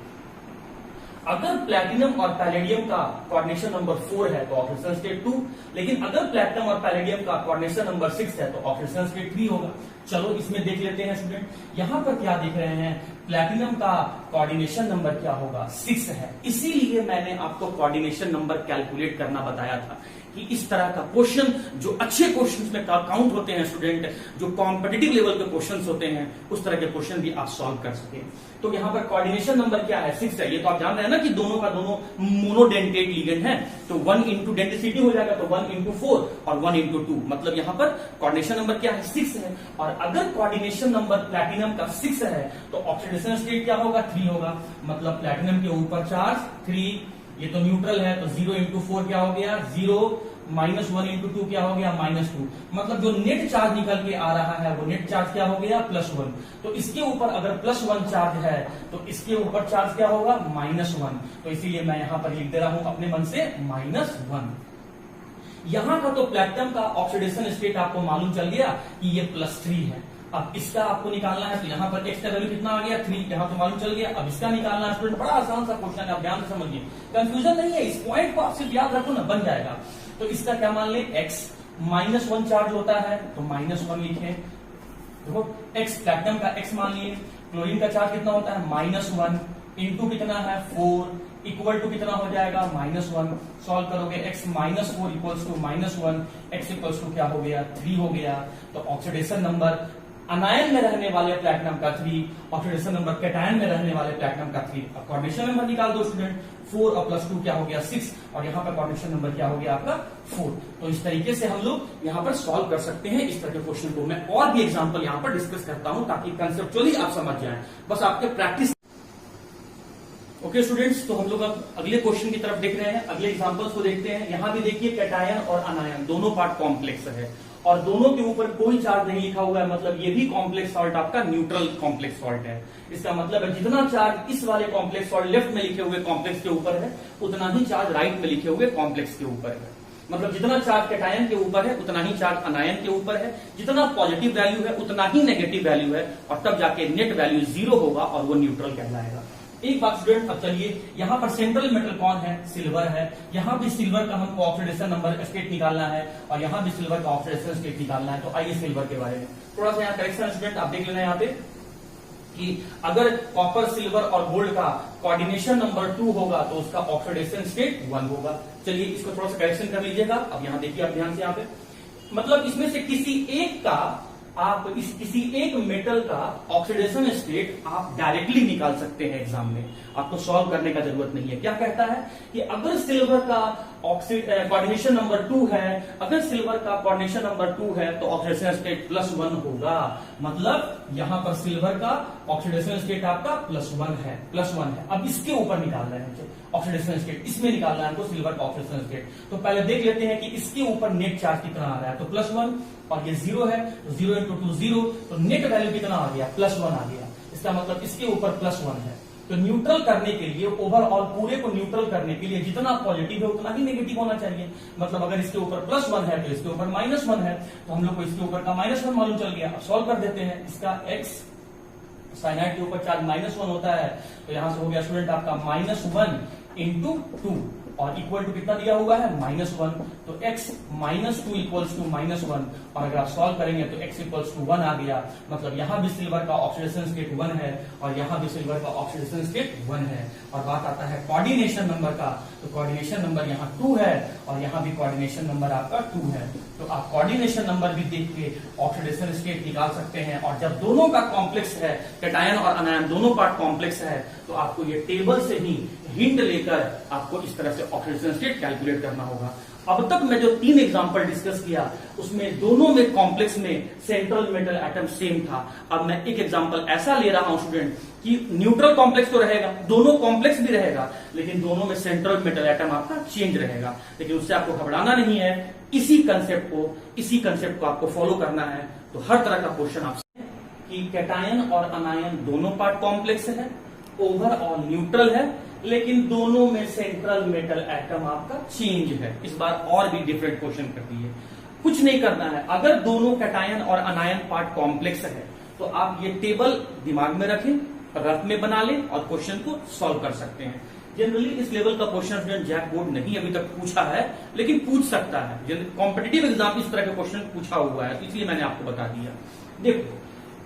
अगर प्लैटिनम और पैलेडियम का कोऑर्डिनेशन नंबर 4 है तो ऑक्सीडेशन स्टेट 2, लेकिन अगर प्लैटिनम और पैलेडियम का कोऑर्डिनेशन नंबर 6 है तो ऑक्सीडेशन स्टेट 3 होगा। चलो इसमें देख लेते हैं स्टूडेंट, यहां पर क्या देख रहे हैं? प्लैटिनम का कोऑर्डिनेशन नंबर क्या होगा, 6 है। इसीलिए मैंने आपको कोऑर्डिनेशन नंबर कैलकुलेट करना बताया था कि इस तरह का क्वेश्चन जो अच्छे क्वेश्चंस में काउंट होते हैं स्टूडेंट, जो कॉम्पिटिटिव लेवल के क्वेश्चंस होते हैं, उस तरह के क्वेश्चन भी आप सॉल्व कर सके। तो यहाँ पर कोऑर्डिनेशन नंबर क्या है, 6 है। ये तो आप जान रहे हैं ना कि दोनों का दोनों मोनोडेंटेट लिगेंड है, तो 1 इंटू डेंसिटी हो जाएगा, तो 1 इंटू 4 और 1 इंटू 2, मतलब यहाँ पर कोऑर्डिनेशन नंबर क्या है, 6 है। और अगर कोऑर्डिनेशन नंबर प्लैटिनम का 6 है तो ऑक्सीडेशन स्टेट क्या होगा, 3 होगा। मतलब प्लैटिनम के ऊपर चार्ज 3, ये तो न्यूट्रल है, तो 0 इंटू 4 क्या हो गया, 0, माइनस 1 इंटू 2 क्या हो गया, -2। मतलब जो नेट चार्ज निकल के आ रहा है वो नेट चार्ज क्या हो गया, +1। तो इसके ऊपर अगर +1 चार्ज है तो इसके ऊपर चार्ज क्या होगा, -1। तो इसीलिए मैं यहां पर लिख दे रहा हूं अपने मन से -1। यहां का तो प्लैटिनम का ऑक्सीडेशन स्टेट आपको मालूम चल गया कि ये +3 है। अब इसका आपको निकालना है, तो यहाँ पर x का वैल्यू कितना आ गया, 3, यहाँ तो मालूम चल गया। अब इसका निकालना है स्टूडेंट, बड़ा आसान सा क्वेश्चन है, आप ध्यान से समझिए, कंफ्यूजन नहीं है, इस पॉइंट को आप सिर्फ याद रखो ना, बन जाएगा। तो इसका क्या मान ले, x, -1 चार्ज होता है तो -1 लिखे। देखो x प्लैटिनम का x मान लिए, क्लोरीन का चार्ज कितना होता है, -1 इंटू कितना है, 4, इक्वल टू कितना हो जाएगा, -1। सॉल्व करोगे x -4 equals to -1, x equals to क्या हो गया, 3 हो गया। तो ऑक्सीडेशन नंबर अनायन में रहने वाले प्लैटिनम का 3, ऑक्सीडेशन नंबर कैटायन में रहने वाले प्लैटिनम का 3। अब कोऑर्डिनेशन नंबर निकाल दो स्टूडेंट, 4 और +2 क्या हो गया, 6, और यहाँ पर कोऑर्डिनेशन नंबर क्या हो गया आपका, 4। तो इस तरीके से हम लोग यहाँ पर सॉल्व कर सकते हैं इस तरह के क्वेश्चन को। मैं और भी एग्जाम्पल यहाँ पर डिस्कस करता हूँ ताकि कंसेप्चुअली आप समझ जाएं, बस आपके प्रैक्टिस। ओके स्टूडेंट्स, तो हम लोग अब अगले क्वेश्चन की तरफ देख रहे हैं, अगले एग्जांपल्स को देखते हैं। यहां भी देखिए कैटायन और अनायन दोनों पार्ट कॉम्प्लेक्स है और दोनों के ऊपर कोई चार्ज नहीं लिखा हुआ है, मतलब ये भी कॉम्प्लेक्स सॉल्ट आपका न्यूट्रल कॉम्प्लेक्स सॉल्ट है। इसका मतलब है जितना चार्ज इस वाले कॉम्प्लेक्स सॉल्ट लेफ्ट में लिखे हुए कॉम्प्लेक्स के ऊपर है, उतना ही चार्ज राइट में लिखे हुए कॉम्प्लेक्स के ऊपर है। मतलब जितना चार्ज कैटायन के ऊपर है उतना ही चार्ज अनायन के ऊपर है, जितना पॉजिटिव वैल्यू है उतना ही नेगेटिव वैल्यू है, और तब जाके नेट वैल्यू 0 होगा और वो न्यूट्रल कहलाएगा। एक बात स्टूडेंट, अब चलिए यहाँ पर सेंट्रल मेटल कौन है, सिल्वर है। यहाँ भी सिल्वर का हमको ऑक्सीडेशन नंबर स्टेट निकालना है और यहाँ भी सिल्वर का ऑक्सीडेशन स्टेट निकालना है। तो आइए सिल्वर के बारे में थोड़ा सा यहाँ करेक्शन स्टूडेंट आप देख लेना यहाँ पे कि अगर कॉपर, सिल्वर और गोल्ड का कोऑर्डिनेशन नंबर 2 होगा तो उसका ऑक्सीडेशन स्टेट 1 होगा। चलिए इसको थोड़ा सा करेक्शन कर लीजिएगा। अब यहाँ देखिए आप ध्यान से, यहाँ पे मतलब इसमें से किसी एक का किसी एक मेटल का ऑक्सीडेशन स्टेट आप डायरेक्टली निकाल सकते हैं एग्जाम में, आपको सॉल्व करने का जरूरत नहीं है। क्या कहता है कि अगर सिल्वर का कोऑर्डिनेशन नंबर 2 है, अगर सिल्वर का कोऑर्डिनेशन नंबर 2 है तो ऑक्सीडेशन स्टेट +1 होगा। मतलब यहां पर सिल्वर का ऑक्सीडेशन स्टेट आपका +1 है, +1 है। अब इसके ऊपर निकालना है ऑक्सीडेशन स्टेट, इसमें निकालना है हमको सिल्वर का ऑक्सीडेशन स्टेट। तो पहले देख लेते हैं कि इसके ऊपर नेट चार्ज कितना आ रहा है, तो +1 और ये 0 है, तो 0 इंटू 2 0, तो नेट वैल्यू कितना आ गया, +1 आ गया। इसका मतलब इसके ऊपर +1 है। तो न्यूट्रल करने के लिए, ओवरऑल पूरे को न्यूट्रल करने के लिए जितना पॉजिटिव है उतना ही नेगेटिव होना चाहिए। मतलब अगर इसके ऊपर +1 है तो इसके ऊपर -1 है, तो हम लोग को इसके ऊपर का -1 मालूम चल गया। अब सॉल्व कर देते हैं। इसका x साइनाइड के ऊपर चार्ज -1 होता है, तो यहां से हो गया स्टूडेंट आपका -1 इंटू 2 और इक्वल टू कितना दिया हुआ है, -1। तो x -2 इक्वल्स टू -1, और अगर आप सॉल्व करेंगे तो x इक्वल्स टू 1 आ गया। मतलब यहां भी सिल्वर का ऑक्सीडेशन स्टेट 1 है और यहां भी सिल्वर का ऑक्सीडेशन स्टेट 1 है। और बात आता है कोऑर्डिनेशन नंबर का, तो कोऑर्डिनेशन नंबर यहाँ 2 है और यहाँ भी कोऑर्डिनेशन नंबर आपका 2 है। तो आप कोऑर्डिनेशन नंबर भी देख के ऑक्सीडेशन स्टेट निकाल सकते हैं। और जब दोनों का कॉम्प्लेक्स है, कैटायन और अनायन दोनों पार्ट कॉम्प्लेक्स है, तो आपको ये टेबल से ही हिंट लेकर आपको इस तरह से ऑक्सीडेशन स्टेट कैलकुलेट करना होगा। अब तक मैं जो 3 एग्जांपल डिस्कस किया उसमें दोनों में कॉम्प्लेक्स में सेंट्रल मेटल एटम सेम था। अब मैं एक एग्जांपल ऐसा ले रहा हूं स्टूडेंट कि न्यूट्रल कॉम्प्लेक्स तो रहेगा, दोनों कॉम्प्लेक्स भी रहेगा, लेकिन दोनों में सेंट्रल मेटल एटम आपका चेंज रहेगा। लेकिन उससे आपको घबराना नहीं है, इसी कंसेप्ट को आपको फॉलो करना है। तो हर तरह का क्वेश्चन आपसे कि कैटायन और अनायन दोनों पार्ट कॉम्प्लेक्स है, ओवरऑल न्यूट्रल है, लेकिन दोनों में सेंट्रल मेटल एटम आपका चेंज है। इस बार और भी डिफरेंट क्वेश्चन कर दिए, कुछ नहीं करना है। अगर दोनों कैटायन और अनायन पार्ट कॉम्प्लेक्स है तो आप ये टेबल दिमाग में रखें, रफ में बना लें और क्वेश्चन को सॉल्व कर सकते हैं। जनरली इस लेवल का क्वेश्चन स्टूडेंट जैक बोर्ड नहीं अभी तक पूछा है, लेकिन पूछ सकता है। कॉम्पिटिटिव एग्जाम इस तरह के क्वेश्चन पूछा हुआ है, तो इसलिए मैंने आपको बता दिया। देखो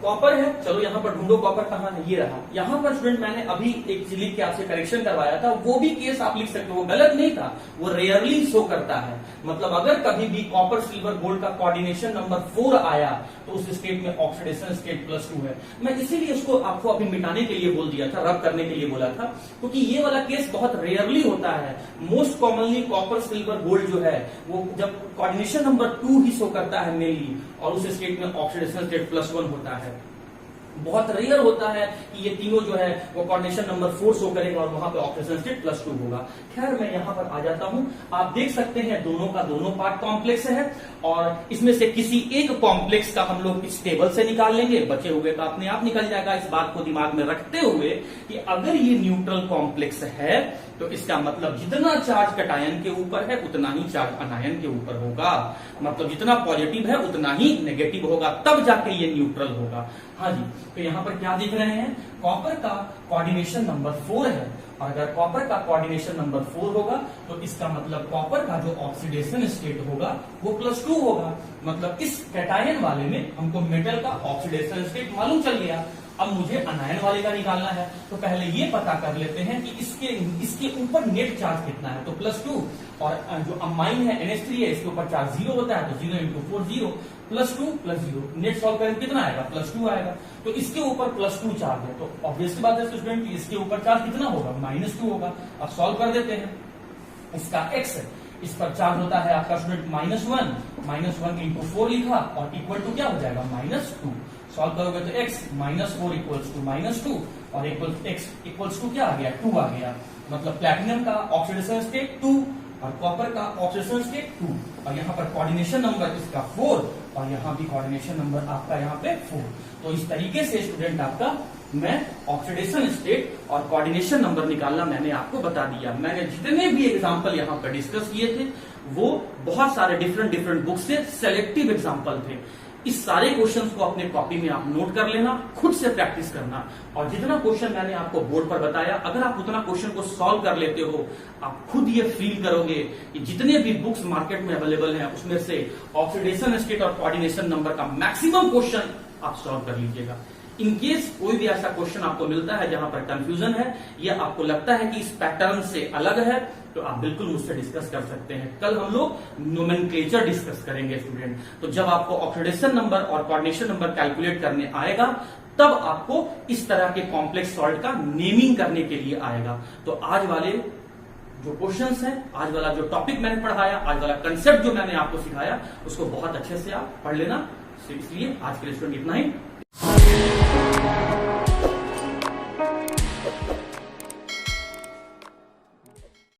कॉपर है, चलो यहाँ पर ढूंढो कॉपर कहाँ है, ये रहा। यहाँ पर स्टूडेंट मैंने अभी एक चीज लिख के आपसे करेक्शन करवाया था, वो भी केस आप लिख सकते हो, वो गलत नहीं था, वो रेयरली शो करता है। मतलब अगर कभी भी कॉपर सिल्वर गोल्ड का कोऑर्डिनेशन नंबर 4 आया तो उस स्टेट में ऑक्सीडेशन स्टेट +2 है। मैं इसीलिए इसको आपको अभी मिटाने के लिए बोल दिया था, रब करने के लिए बोला था, क्योंकि ये वाला केस बहुत रेयरली होता है। Most commonly copper silver gold जो है वो जब कोऑर्डिनेशन नंबर 2 ही शो करता है मेनली, और उस स्टेट में ऑक्सीडेशन स्टेट +1 होता है। बहुत रेयर होता है कि ये तीनों जो है वो कोऑर्डिनेशन नंबर 4 शो करेगा और वहां पे ऑक्सीडेशन स्टेट +2 होगा। खैर मैं यहां पर आ जाता हूं, आप देख सकते हैं दोनों का दोनों पार्ट कॉम्प्लेक्स है, और इसमें से किसी एक कॉम्प्लेक्स का हम लोग इस टेबल से निकाल लेंगे, बचे हुए का अपने आप निकल जाएगा। इस बात को दिमाग में रखते हुए कि अगर ये न्यूट्रल कॉम्प्लेक्स है तो इसका मतलब जितना चार्ज कटायन के ऊपर है उतना ही चार्ज अनायन के ऊपर होगा, मतलब जितना पॉजिटिव है उतना ही नेगेटिव होगा, तब जाके ये न्यूट्रल होगा। हाँ जी, तो यहाँ पर क्या दिख रहे हैं, कॉपर का कोऑर्डिनेशन नंबर 4 है, और अगर कॉपर का कोऑर्डिनेशन नंबर 4 होगा तो इसका मतलब कॉपर का जो ऑक्सीडेशन स्टेट होगा वो +2 होगा। मतलब इस कैटायन वाले में हमको मेटल का ऑक्सीडेशन स्टेट मालूम चल गया। अब मुझे अनायन वाले का निकालना है, तो पहले ये पता कर लेते हैं कि इसके ऊपर नेट चार्ज कितना है, तो +2, और जो अमाइन है NH3 है, इसके ऊपर चार्ज 0 होता है, तो 0 × 4 0, +2 + 0, नेट सॉल्व करें कितना आएगा, +2 आएगा। तो इसके ऊपर +2 चार्ज है, तो ऑब्वियस बात है स्टूडेंट कि इसके ऊपर चार्ज कितना होगा, -2 होगा। अब सॉल्व कर देते हैं, इसका x है, इस पर चार्ज होता है आपका स्टूडेंट -1, -1 × 4 लिखा, और इक्वल टू क्या हो जाएगा, -2। सॉल्व करोगे तो x -4 = -2, और x इक्वल्स टू क्या आ गया, 2 आ गया। मतलब प्लैटिनम का ऑक्सीडेशन स्टेट 2 और कॉपर का ऑक्सीडेशन स्टेट 2, और यहाँ पर कोऑर्डिनेशन नंबर इसका 4, और यहाँ भी कोऑर्डिनेशन नंबर आपका यहाँ पे 4। तो इस तरीके से स्टूडेंट आपका मैं ऑक्सीडेशन स्टेट और कोऑर्डिनेशन नंबर निकालना मैंने आपको बता दिया। मैंने जितने भी एग्जांपल यहाँ पर डिस्कस किए थे वो बहुत सारे डिफरेंट बुक से सेलेक्टिव एग्जांपल थे। इस सारे क्वेश्चंस को अपने कॉपी में आप नोट कर लेना, खुद से प्रैक्टिस करना, और जितना क्वेश्चन मैंने आपको बोर्ड पर बताया अगर आप उतना क्वेश्चन को सॉल्व कर लेते हो, आप खुद ये फील करोगे कि जितने भी बुक्स मार्केट में अवेलेबल हैं उसमें से ऑक्सीडेशन स्टेट और कोऑर्डिनेशन नंबर का मैक्सिमम क्वेश्चन आप सॉल्व कर लीजिएगा। इनकेस कोई भी ऐसा क्वेश्चन आपको मिलता है जहां पर कंफ्यूजन है या आपको लगता है कि इस पैटर्न से अलग है, तो आप बिल्कुल मुझसे डिस्कस कर सकते हैं। कल हम लोग नोमेनक्लेचर डिस्कस करेंगे स्टूडेंट। तो जब आपको ऑक्सीडेशन नंबर और कोऑर्डिनेशन नंबर कैलकुलेट करने आएगा तब आपको इस तरह के कॉम्प्लेक्स सॉल्ट का नेमिंग करने के लिए आएगा। तो आज वाले जो क्वेश्चंस हैं, आज वाला जो टॉपिक मैंने पढ़ाया, आज वाला कंसेप्ट जो मैंने आपको सिखाया, उसको बहुत अच्छे से आप पढ़ लेना। इसलिए आज के लिए स्टूडेंट इतना ही।